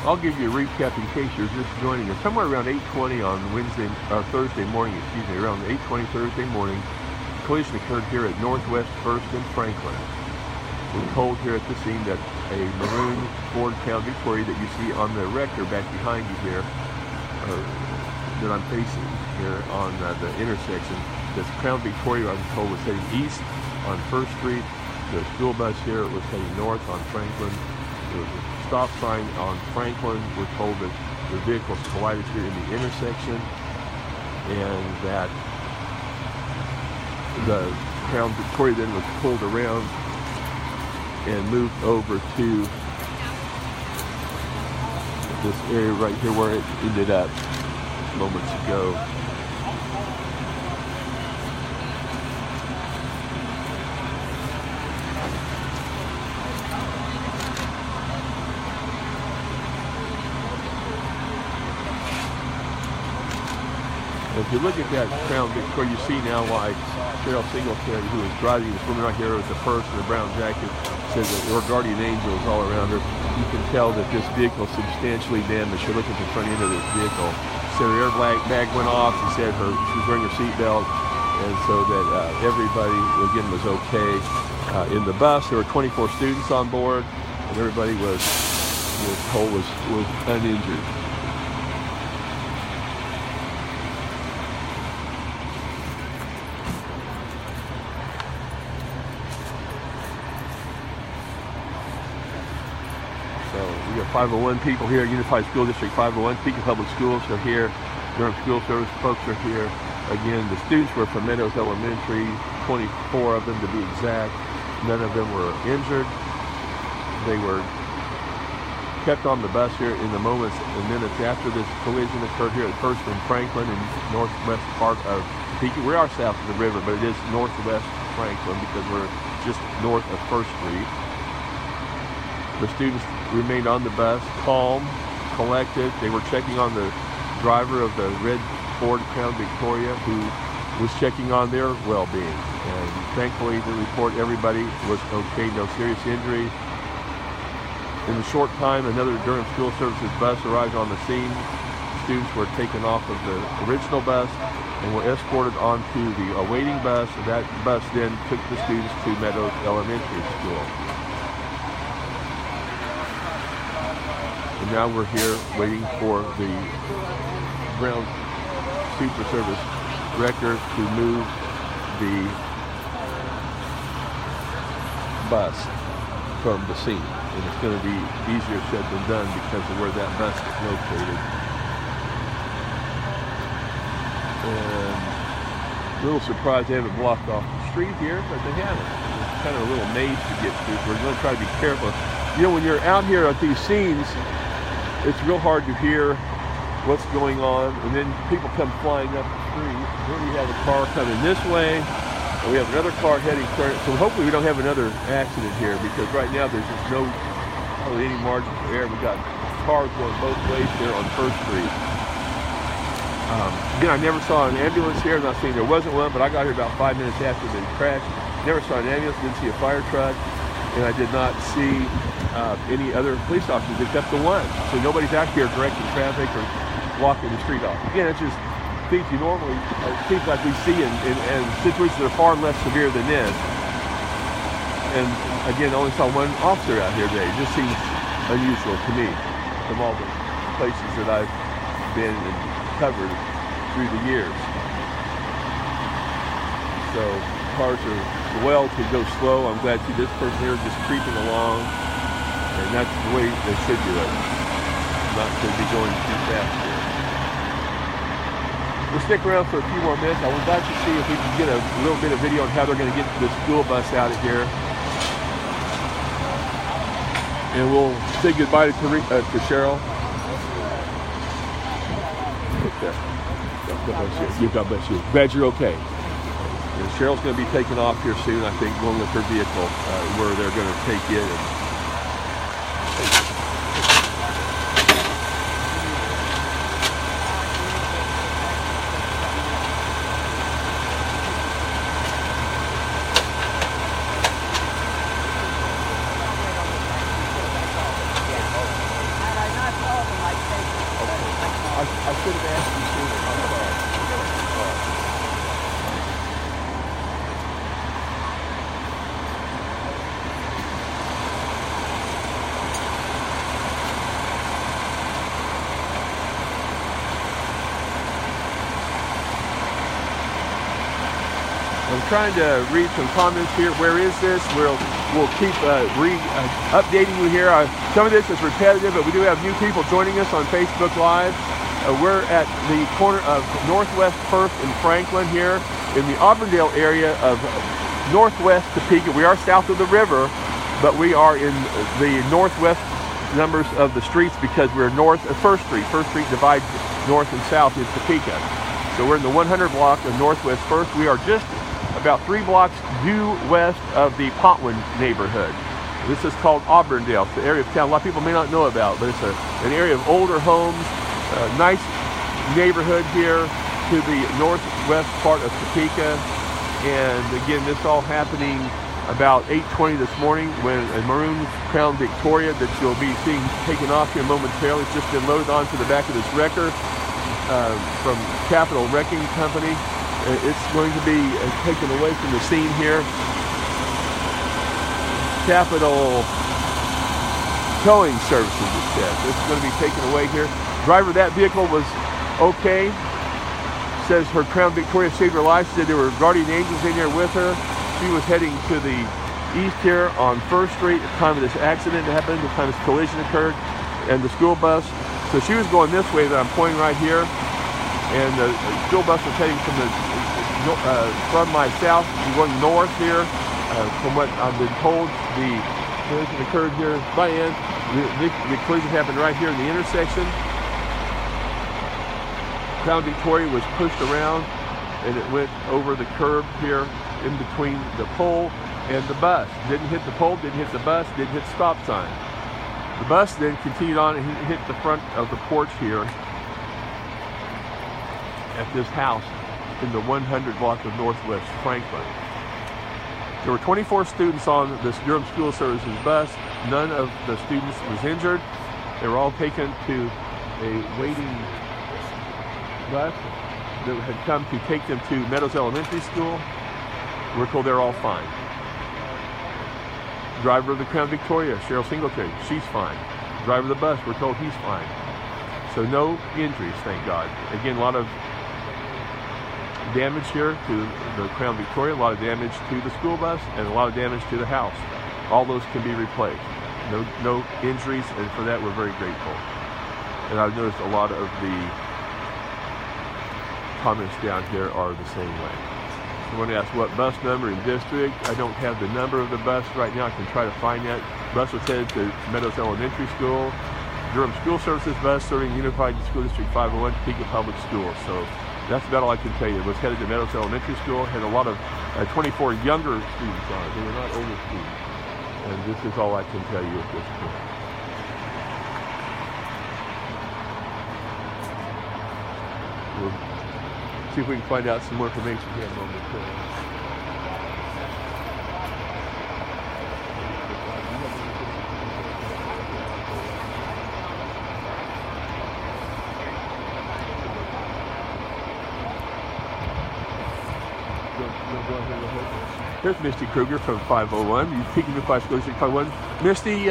I'll give you a recap in case you're just joining us. Somewhere around 8:20 on Thursday morning, around 8:20 Thursday morning, a collision occurred here at Northwest 1st and Franklin. We're told here at the scene that a maroon Ford Crown Victoria that you see on the wrecker back behind you here, that I'm facing here on the intersection, this Crown Victoria, I'm told, was heading east on 1st Street. The school bus here was heading north on Franklin. There was a stop sign on Franklin. We're told that the vehicles collided here in the intersection, and that the Crown Victoria then was pulled around and moved over to this area right here where it ended up moments ago. If you look at that Crown Victoria, you see now why Cheryl Singletary, who was driving this woman right here with the purse and the brown jacket, says that her guardian angels all around her. You can tell that this vehicle is substantially damaged. You look at the front end of this vehicle. So her airbag went off. She said she was wearing her seatbelt, and so that everybody, again, was okay. In the bus, there were 24 students on board, and everybody was told was uninjured. We got 501 people here, Unified School District 501. Pekin Public Schools are here. Durham School Service folks are here. Again, the students were from Meadows Elementary, 24 of them to be exact. None of them were injured. They were kept on the bus here in the moments and minutes after this collision occurred here at First and Franklin in northwest part of Topeka. We are south of the river, but it is northwest Franklin because we're just north of First Street. The students remained on the bus, calm, collected. They were checking on the driver of the red Ford Crown Victoria, who was checking on their well-being. And thankfully, the report, everybody was okay, no serious injuries. In a short time, another Durham School Services bus arrived on the scene. Students were taken off of the original bus and were escorted onto the awaiting bus. That bus then took the students to Meadows Elementary School. And now we're here waiting for the ground super service wrecker to move the bus from the scene. And it's going to be easier said than done because of where that bus is located. And a little surprised they haven't blocked off the street here, but they haven't. It's kind of a little maze to get through. We're going to try to be careful. You know, when you're out here at these scenes, it's real hard to hear what's going on, and then people come flying up the street. Here we have a car coming this way, and we have another car heading current. So hopefully we don't have another accident here, because right now there's just no hardly any margin for error. We've got cars going both ways here on First Street. Again, I never saw an ambulance here. I'm not saying there wasn't one, but I got here about 5 minutes after the crash. Never saw an ambulance, didn't see a fire truck, and I did not see any other police officers except the one. So nobody's out here directing traffic or blocking the street off. Again, it's just things you normally, things like we see in situations that are far less severe than this. And again, I only saw one officer out here today. It just seems unusual to me from all the places that I've been and covered through the years. So cars are well to go slow. I'm glad to see this person here just creeping along, and that's the way they should do it. Not to be going too fast here. We'll stick around for a few more minutes. I would like to see if we can get a little bit of video on how they're going to get the school bus out of here. And we'll say goodbye to Cheryl. Okay. God bless you. God bless you. Glad you're okay. And Cheryl's going to be taken off here soon, I think, going with her vehicle where they're going to take it. I should have asked you sooner. I'm sorry. I'm trying to read some comments here. Where is this? We'll keep updating you here. Some of this is repetitive, but we do have new people joining us on Facebook Live. We're at the corner of Northwest First and Franklin here in the Auburndale area of northwest Topeka. We are south of the river, but we are in the northwest numbers of the streets because we're north of First Street. First Street divides north and south in Topeka. So we're in the 100 block of Northwest First. We are just about 3 blocks due west of the Potwin neighborhood. This is called Auburndale. It's the area of town a lot of people may not know about, but it's an area of older homes. Nice neighborhood here to the northwest part of Topeka. And again, this all happening about 8:20 this morning when a maroon Crown Victoria that you'll be seeing taken off here momentarily has just been loaded onto the back of this wrecker from Capital Wrecking Company. It's going to be taken away from the scene here. Capital Towing Services, it says. It's going to be taken away here. Driver of that vehicle was okay. Says her Crown Victoria saved her life. Said there were guardian angels in there with her. She was heading to the east here on First Street at the time of this accident happened, the time this collision occurred, and the school bus. So she was going this way that I'm pointing right here. and the school bus was heading from my south, going north here. From what I've been told, the collision occurred here by end. The collision happened right here in the intersection. Crown Victoria was pushed around, and it went over the curb here in between the pole and the bus. Didn't hit the pole, didn't hit the bus, didn't hit the stop sign. The bus then continued on and hit the front of the porch here at this house in the 100 block of Northwest Franklin. There were 24 students on this Durham School Services bus. None of the students was injured. They were all taken to a waiting bus that had come to take them to Meadows Elementary School. We're told they're all fine. Driver of the Crown Victoria, Cheryl Singletary, she's fine. Driver of the bus, we're told he's fine. So no injuries, thank God. Again, a lot of damage here to the Crown Victoria, a lot of damage to the school bus, and a lot of damage to the house. All those can be replaced. No injuries, and for that we're very grateful. And I've noticed a lot of the comments down here are the same way. So I want to ask what bus number and district. I don't have the number of the bus right now. I can try to find that. Bus was headed to Meadows Elementary School. Durham School Services bus serving Unified School District 501, Topeka Public Schools. So that's about all I can tell you. It was headed to Meadows Elementary School, had a lot of 24 younger students on it. They were not older students. And this is all I can tell you at this point. We'll see if we can find out some more information here in a moment. Here's Misty Kruger from 501, Topeka Unified School District 501. Misty,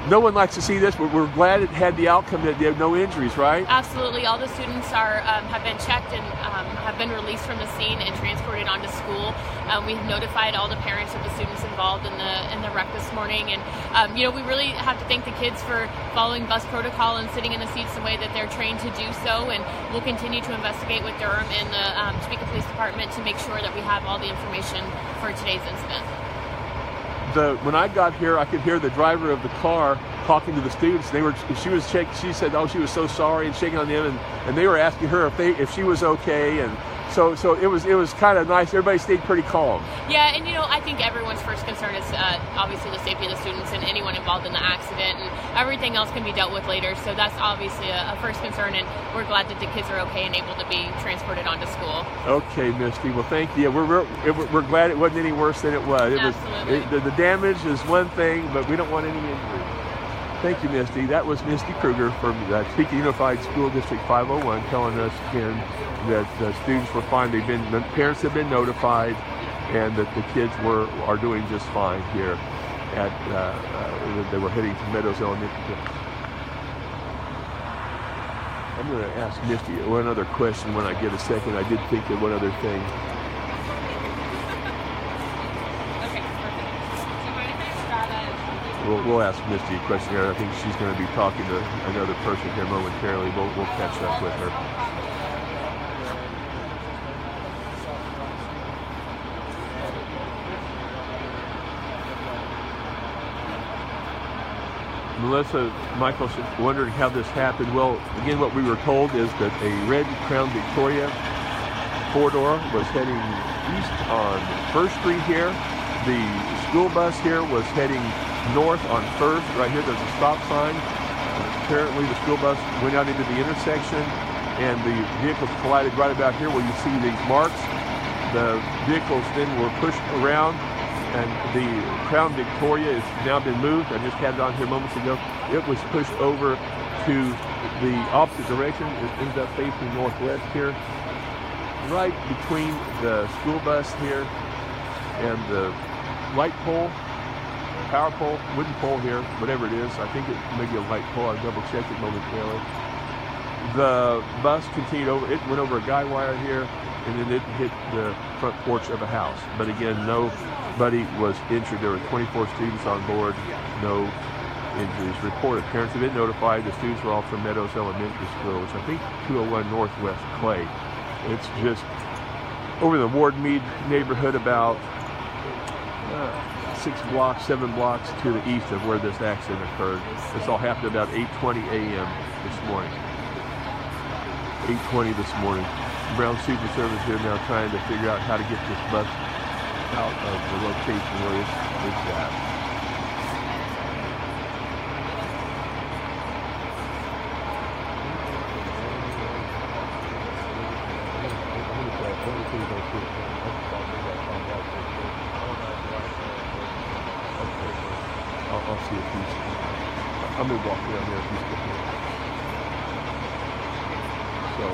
no one likes to see this, but we're glad it had the outcome that they have no injuries, right? Absolutely. All the students have been checked and have been released from the scene and transported onto school. We've notified all the parents of the students involved in the wreck this morning, and we really have to thank the kids for following bus protocol and sitting in the seats the way that they're trained to do so. And we'll continue to investigate with Durham and the Topeka Police Department to make sure that we have all the information for today's incident. When I got here, I could hear the driver of the car talking to the students. She said, "Oh, she was so sorry," and shaking on them, and they were asking her if she was okay, and so it was kind of nice. Everybody stayed pretty calm. Yeah, and I think everyone's first concern is obviously the safety of the students and anyone involved in the accident, and everything else can be dealt with later. So that's obviously a first concern, and we're glad that the kids are okay and able to be transported onto school. Okay, Misty. Well, thank you. We're glad it wasn't any worse than it was. Absolutely. The damage is one thing, but we don't want any injury. Thank you, Misty. That was Misty Kruger from the Topeka Unified School District 501 telling us again that the students were fine. The parents have been notified, and that the kids are doing just fine here at they were heading to Meadows Elementary. I'm going to ask Misty one other question when I get a second. I did think of one other thing. Okay, perfect. So mind if I grab a... We'll ask Misty a question here. I think she's going to be talking to another person here momentarily. We'll catch up with her. Melissa Michael wondering how this happened. Well, again, what we were told is that a red Crown Victoria four-door was heading east on 1st Street here. The school bus here was heading north on 1st. Right here, there's a stop sign. Apparently, the school bus went out into the intersection, and the vehicles collided right about here where you see these marks. The vehicles then were pushed around, and the Crown Victoria has now been moved. I just had it on here moments ago. It was pushed over to the opposite direction. It ended up facing northwest here, right between the school bus here and the light pole, power pole, wooden pole here, whatever it is. I think it may be a light pole. I'll double check it momentarily. The bus continued over. It went over a guy wire here, and then it hit the front porch of a house. But again, nobody was injured. There were 24 students on board. No injuries reported. Parents have been notified. The students were all from Meadows Elementary School, which I think 201 Northwest Clay. It's just over the Ward Mead neighborhood, about 6 blocks, 7 blocks to the east of where this accident occurred. This all happened about 8:20 a.m. this morning. 8:20 this morning. Brown Super Service here now trying to figure out how to get this bus out of the location where it's at. I'll see if he's. I'm gonna walk around there if he's still here. So.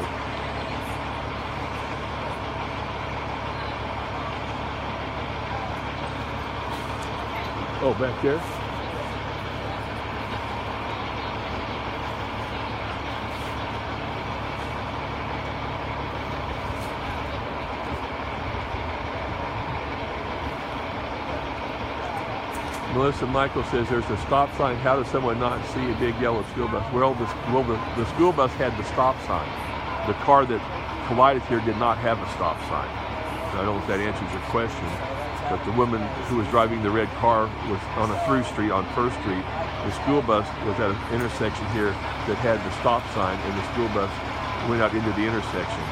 Oh, back there? Melissa Michael says there's a stop sign. How does someone not see a big yellow school bus? Well, the school bus had the stop sign. The car that collided here did not have a stop sign. So I don't know if that answers your question. But the woman who was driving the red car was on a through street on 1st Street. The school bus was at an intersection here that had the stop sign, and the school bus went out into the intersection.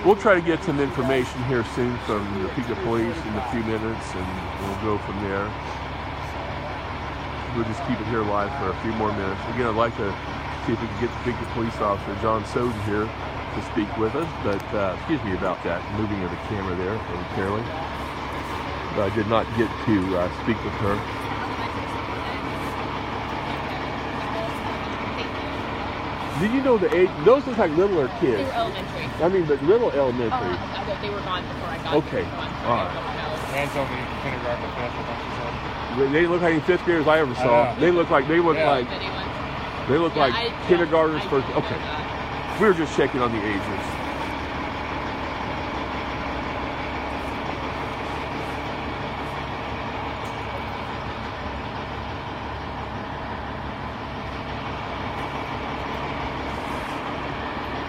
We'll try to get some information here soon from the Topeka police in a few minutes, and we'll go from there. We'll just keep it here live for a few more minutes. Again, I'd like to see if we can get the Topeka police officer, John Soden, here to speak with us, but excuse me about that, moving of the camera there momentarily. But I did not get to speak with her. Did you know the age? Those look like littler kids. They were elementary. I mean, but little elementary. They were gone before I got Okay. All right. And told me kindergarten or fifth or something. They look like 5th graders I ever saw. They look like Like, kindergartners first. Okay. We were just checking on the ages.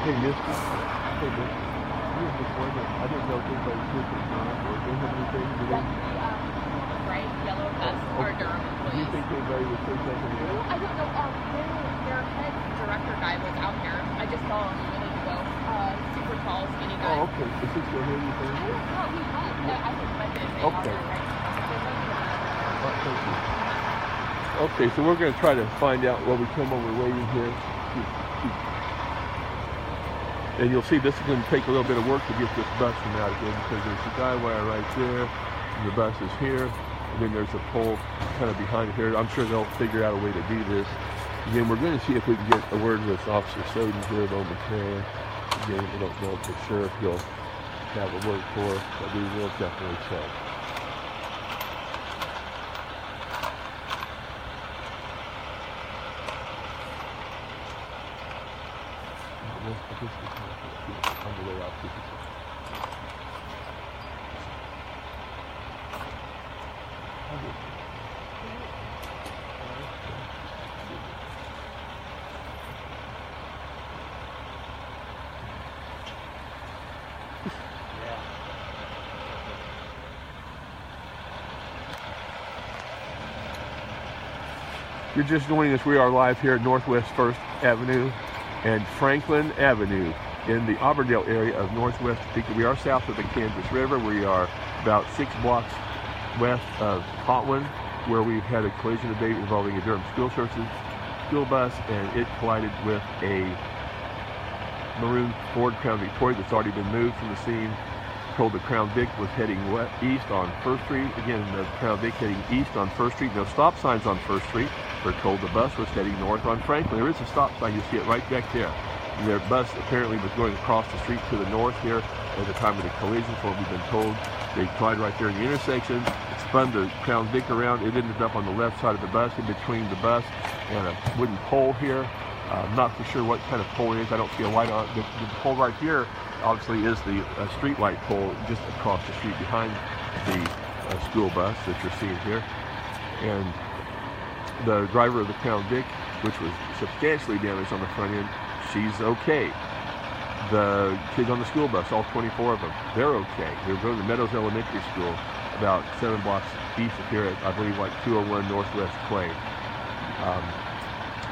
Hey, Misty. Hey, Misty. You were just wondering, I didn't know if anybody's here from Durham or if they have anything to do. Right, yellow vest, or Durham Do you employees. think anybody would say something to you? I don't know. Their head director guy was out here. I just saw him a minute ago. Super tall, skinny guy. Oh, okay. Is he still here, you think? I don't know. He was. I think he might be out Okay. there right now. Right, thank you. Okay, so we're going to try to find out what we come over waiting here. And you'll see this is going to take a little bit of work to get this bus from out again, because there's a guy wire right there, and the bus is here, and then there's a pole kind of behind it here. I'm sure they'll figure out a way to do this. Again, we're going to see if we can get a word with Officer Soden here momentarily. Again, we don't know for sure if he'll have a word for us, but we will definitely check. On the way out to You're just joining us. We are live here at Northwest 1st Avenue and Franklin Avenue in the Auburndale area of Northwest Topeka. We are south of the Kansas River. We are about 6 blocks west of Potwin, where we've had a collision today involving a Durham School Services school bus, and it collided with a maroon Ford Crown Victoria that's already been moved from the scene. Told the Crown Vic was heading east on 1st Street. Again, the Crown Vic heading east on 1st Street. No stop signs on 1st Street. We're told the bus was heading north on Franklin. There is a stop sign. You see it right back there. And their bus apparently was going across the street to the north here at the time of the collision, so we've been told. They collided right there in the intersection. It spun the Crown Vic around. It ended up on the left side of the bus, in between the bus and a wooden pole here. Not for sure what kind of pole it is. I don't see a light on it. The pole right here obviously is the street light pole just across the street behind the school bus that you're seeing here. And the driver of the Crown Vic, which was substantially damaged on the front end, she's okay. The kids on the school bus, all 24 of them, they're okay. They're going to Meadows Elementary School, about 7 blocks east of here at, I believe, like 201 Northwest Clay.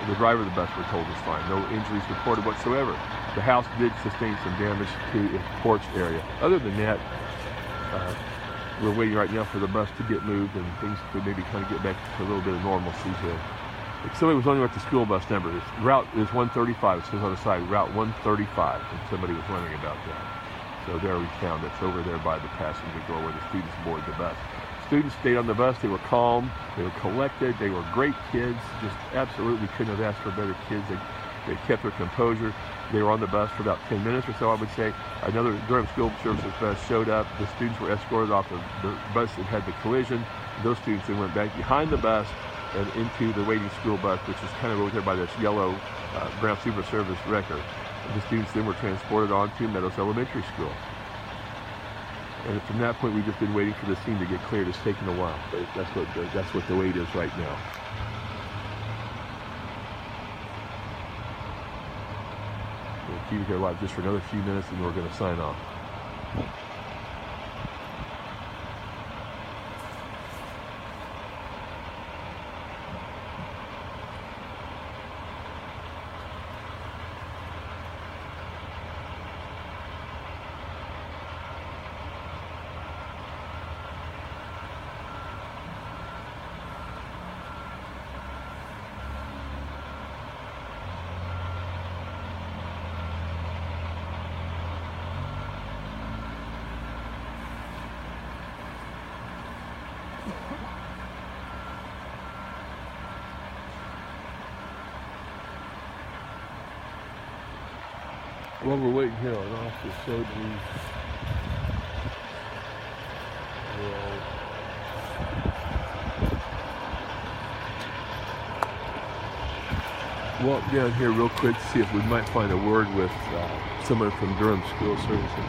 The driver of the bus, we're told, is fine. No injuries reported whatsoever. The house did sustain some damage to its porch area. Other than that, we're waiting right now for the bus to get moved and things to maybe kind of get back to a little bit of normalcy here. Somebody was wondering what the school bus number is. Route is 135. It says on the side, Route 135, and somebody was wondering about that. So there we found it's over there by the passenger door where the students board the bus. Students stayed on the bus. They were calm. They were collected. They were great kids. Just absolutely couldn't have asked for better kids. They kept their composure. They were on the bus for about 10 minutes or so, I would say. Another Durham School Services bus showed up. The students were escorted off of the bus that had the collision. Those students then went back behind the bus and into the waiting school bus, which is kind of over there by this yellow Brown Super Service wrecker. The students then were transported on to Meadows Elementary School. And from that point, we've just been waiting for the scene to get cleared. It's taken a while, but that's what the wait is right now. We'll keep you here live just for another few minutes, and we're going to sign off. While we're waiting here, I'll also show you walk down here real quick to see if we might find a word with someone from Durham School Services.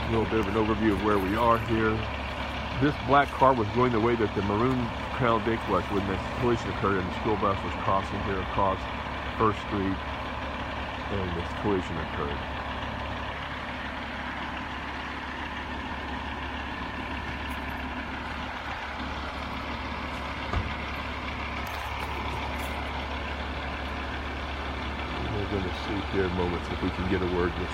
A little bit of an overview of where we are here. This black car was going the way that the maroon Crown Vic was when the collision occurred, and the school bus was crossing here across First Street, and this collision occurred. We're going to see here in moments if we can get a word with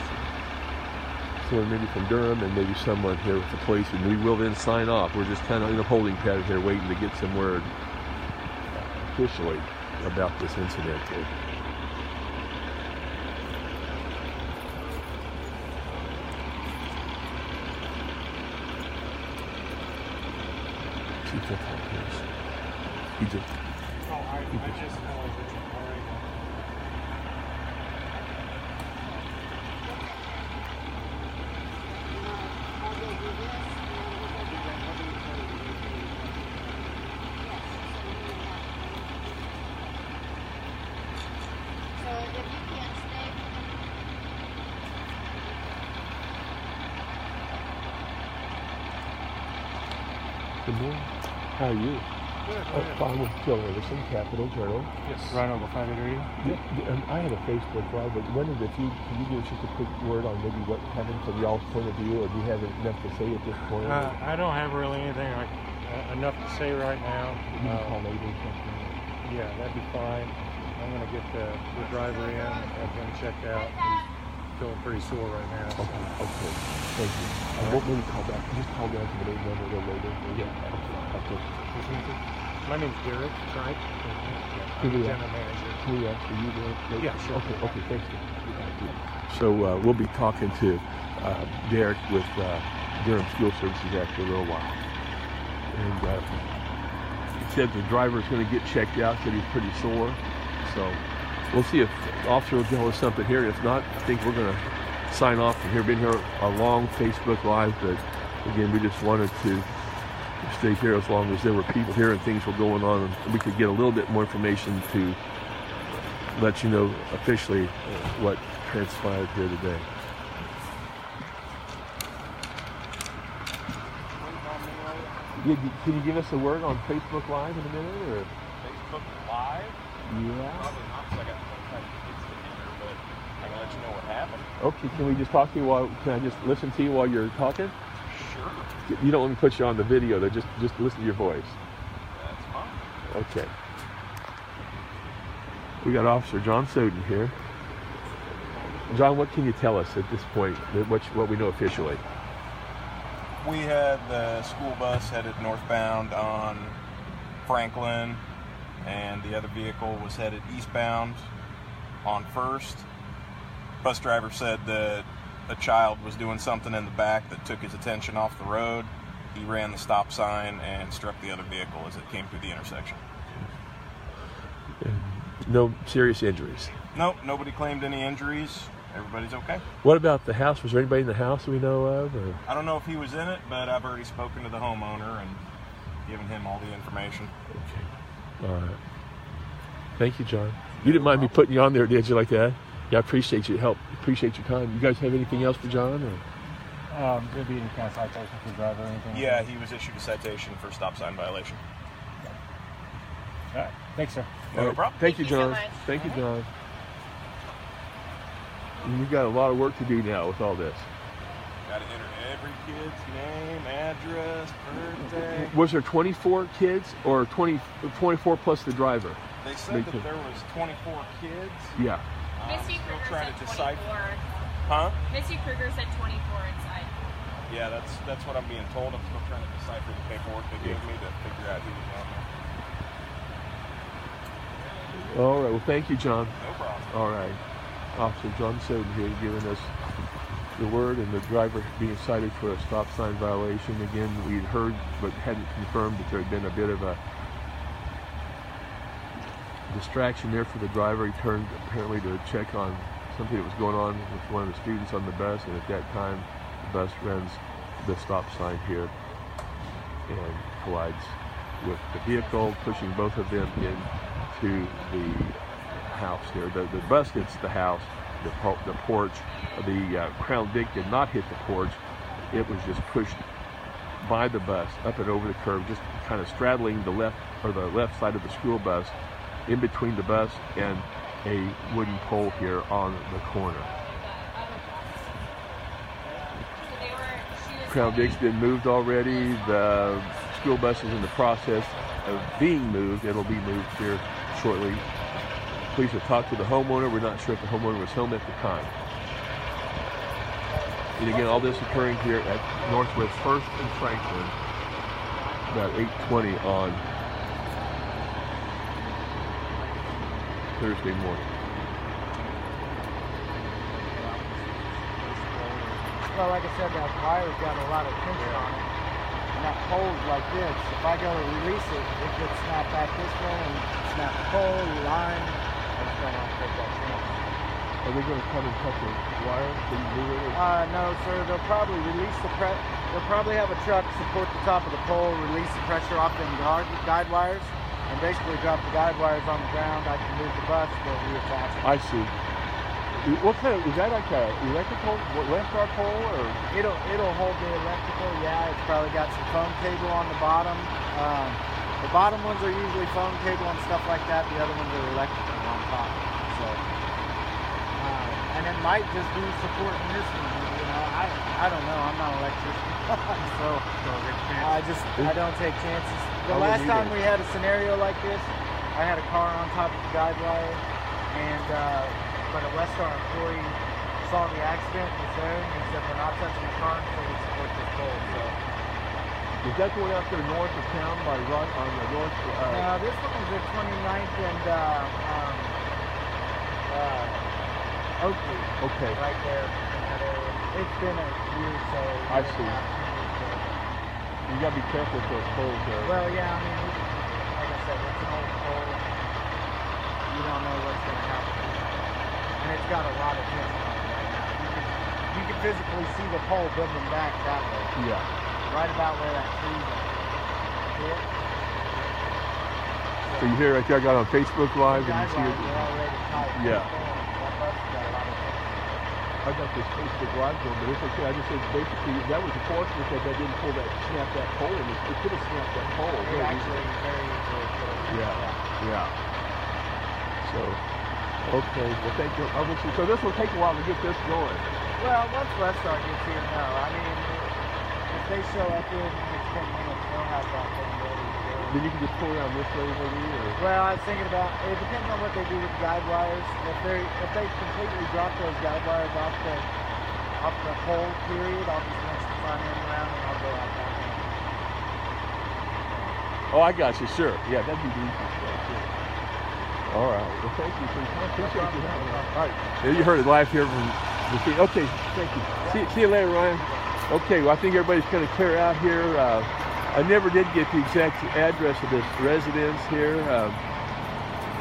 someone maybe from Durham and maybe someone here with the police, and we will then sign off. We're just kind of in a holding pattern here waiting to get some word officially about this incident. He just Good morning. How are you? Good. I'm with Phil Anderson, Capital Journal. Yes. Right over 580. I had a Facebook Live, but wondered if can you give us just a quick word on maybe what happened from y'all's point of view, or do you have enough to say at this point? I don't have really anything enough to say right now. You can call maybe something. Yeah, that'd be fine. I'm going to get the driver in, have him checked out. He's feeling pretty sore right now. So. Okay. Thank you. I won't maybe call back. Just call down to the main number a little later. Yeah. Okay. My name's Derek. Right? Who do we General manager. Can we ask for you there? Yeah, sure. Okay, thanks. So we'll be talking to Derek with Durham School Services after a little while. And he said the driver is going to get checked out, said he's pretty sore. So We'll see if the officer will tell us something here. If not, I think we're going to sign off from here. Been here a long Facebook Live, but again, we just wanted to stay here as long as there were people here and things were going on, and we could get a little bit more information to let you know officially what transpired here today. Can you give us a word on Facebook Live in a minute? Or? Facebook Live? Yeah. Probably not, because I got 25 kids to enter, but I can let you know what happened. Okay, can we just talk to you while, can I just listen to you while you're talking? Sure. You don't want me to put you on the video, though, just listen to your voice. That's fine. Okay. We got Officer John Soden here. John, what can you tell us at this point, what we know officially? We had the school bus headed northbound on Franklin, and the other vehicle was headed eastbound on First. Bus driver said that a child was doing something in the back that took his attention off the road. He ran the stop sign and struck the other vehicle as it came through the intersection. No serious injuries? Nope, nobody claimed any injuries. Everybody's okay. What about the house? Was there anybody in the house we know of? Or? I don't know if he was in it, but I've already spoken to the homeowner and given him all the information. Okay. All right. Thank you, John. You didn't mind me putting you on there, did you, like that? Yeah, I appreciate your help. Appreciate your time. You guys have anything else for John? Or? There'll be any kind of citation for the driver or anything? Yeah, he was issued a citation for stop sign violation. All right. Thanks, sir. No problem. Thank you, Thank you so John. much. Thank you, John. You've got a lot of work to do now with all this. Got to enter every kid's name, address, birthday. Was there 24 kids or 24 plus the driver? They said that there was 24 kids. Yeah. Missy Still Kruger trying said to decipher. 24. Huh? Missy Kruger said 24 inside. Yeah, that's what I'm being told. I'm still trying to decipher the paperwork they gave me to figure out who was on there. All right. Well, thank you, John. No problem. All right. Officer John Soden here giving us the word, and the driver being cited for a stop sign violation. Again, we'd heard but hadn't confirmed that there had been a bit of a distraction there for the driver. He turned apparently to check on something that was going on with one of the students on the bus, and at that time the bus runs the stop sign here and collides with the vehicle, pushing both of them into the house here. The bus hits the house, the porch. The Crown Vic did not hit the porch. It was just pushed by the bus up and over the curb, just kind of straddling the left side of the school bus, in between the bus and a wooden pole here on the corner. Crown Vic's been moved already. The school bus is in the process of being moved. It'll be moved here shortly. Police have talked to the homeowner. We're not sure if the homeowner was home at the time. And again, all this occurring here at Northwest 1st and Franklin, about 8:20 on Thursday morning. Well, like I said, that wire's got a lot of tension on it. And that pole's like this. If I go to release it, it could snap back this way and snap the pole, line. I just don't want to take that chance. Are they going to come and cut the wire? Can you move it? No, sir. They'll probably release the They'll probably have a truck support the top of the pole, release the pressure off them guide wires, and basically drop the guide wires on the ground. I can move the bus, they'll reattach it. I see. What kind of, is that like a electrical, left-arc pole, or? It'll hold the electrical, yeah. It's probably got some phone cable on the bottom. The bottom ones are usually phone cable and stuff like that. The other ones are electrical on top. So, and it might just be supporting this one. You know, I don't know. I'm not an electrician, so I don't take chances. The last time we had a scenario like this, I had a car on top of the guide wire, and but a Westar employee saw the accident, was there, and he said, "We're not touching the car until we support this pole." So. Is that going out there north of town by Run on the north? No, this one is at 29th and Oakley. Okay. Right there in that area. It's been a year or so. I see. You got to be careful with those poles there. Well, yeah, I mean, like I said, it's an old pole. You don't know what's going to happen. it's got a lot of tension on it right now. You can physically see the pole bending back that way. Yeah. Right about where that tree's at. So you hear right there, I got on Facebook Live. The And you see it. they're already tight. Yeah. That bus has got a lot of tension. I got this Facebook Live going, but it's okay. I just said basically that was unfortunate that they didn't snap that pole, and it could have snapped that pole. It actually very easily could have. Yeah. So, okay. Well, thank you. Obviously, so this will take a while to get this going. Well, once Westar gets here, no. I mean, if they show up in the next 10 minutes, they'll have that thing ready to go. Then you can just pull around this way, maybe, or? Well, I was thinking about, it depends on what they do with the guide wires. If they completely drop those guide wires off the pole period, I'll just wrench the front end around and I'll go out that way. Oh, I got you. Sure. Yeah, that'd be the easiest way. Sure. All right. Well, thank you for your time. Appreciate you. All right. Yeah, you heard it live here from the scene. Okay. Thank you. See you later, Ryan. Okay. Well, I think everybody's kind of clear out here. I never did get the exact address of this residence here,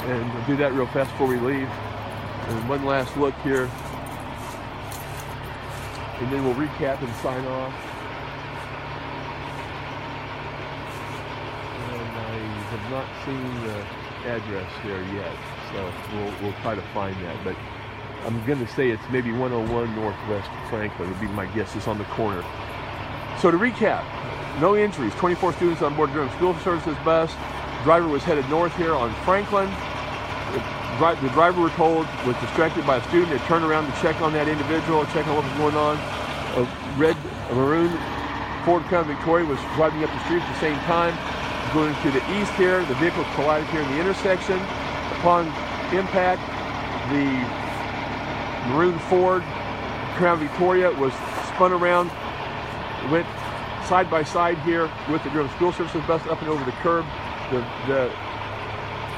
and we'll do that real fast before we leave. And one last look here, and then we'll recap and sign off. And I have not seen the address here yet, so we'll try to find that. But I'm going to say it's maybe 101 Northwest Franklin would be my guess. It's on the corner. So to recap. No injuries. 24 students on board Durham School Services bus. Driver was headed north here on Franklin. The driver, we're told, was distracted by a student. Had turned around to check on that individual, check on what was going on. A maroon Ford Crown Victoria was driving up the street at the same time. Going to the east here, the vehicle collided here in the intersection. Upon impact, the maroon Ford Crown Victoria was spun around, went side by side here with the Durham School Services bus up and over the curb. The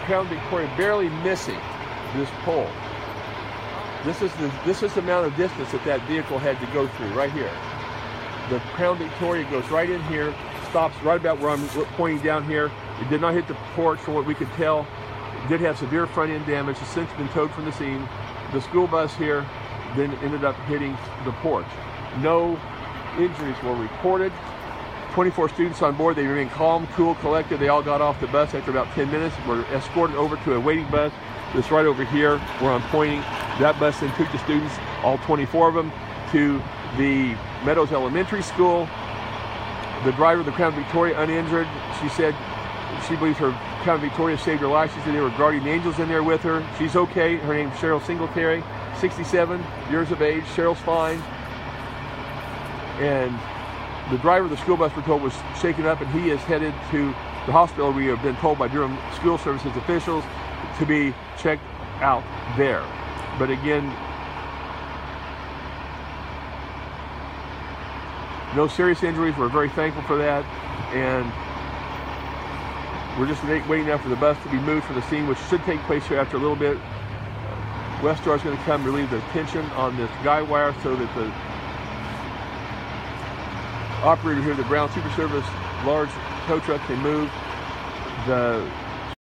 Crown Victoria barely missing this pole. This is the amount of distance that vehicle had to go through right here. The Crown Victoria goes right in here, stops right about where I'm pointing down here. It did not hit the porch from what we could tell. It did have severe front end damage. It's since been towed from the scene. The school bus here then ended up hitting the porch. No injuries were reported. 24 students on board. They remained calm, cool, collected. They all got off the bus after about 10 minutes. Were escorted over to a waiting bus that's right over here where I'm pointing. That bus then took the students, all 24 of them, to the Meadows Elementary School. The driver of the Crown Victoria, uninjured. She said she believes her Crown Victoria saved her life. She said there were guardian angels in there with her. She's okay. Her name's Cheryl Singletary, 67 years of age. Cheryl's fine. And the driver of the school bus, we're told, was shaken up, and he is headed to the hospital. We have been told by Durham School Services officials to be checked out there. But again, no serious injuries. We're very thankful for that, and we're just waiting now for the bus to be moved from the scene, which should take place here after a little bit. Westar is going to come relieve the tension on this guy wire so that the operator here, the Brown Super Service large tow truck, can move the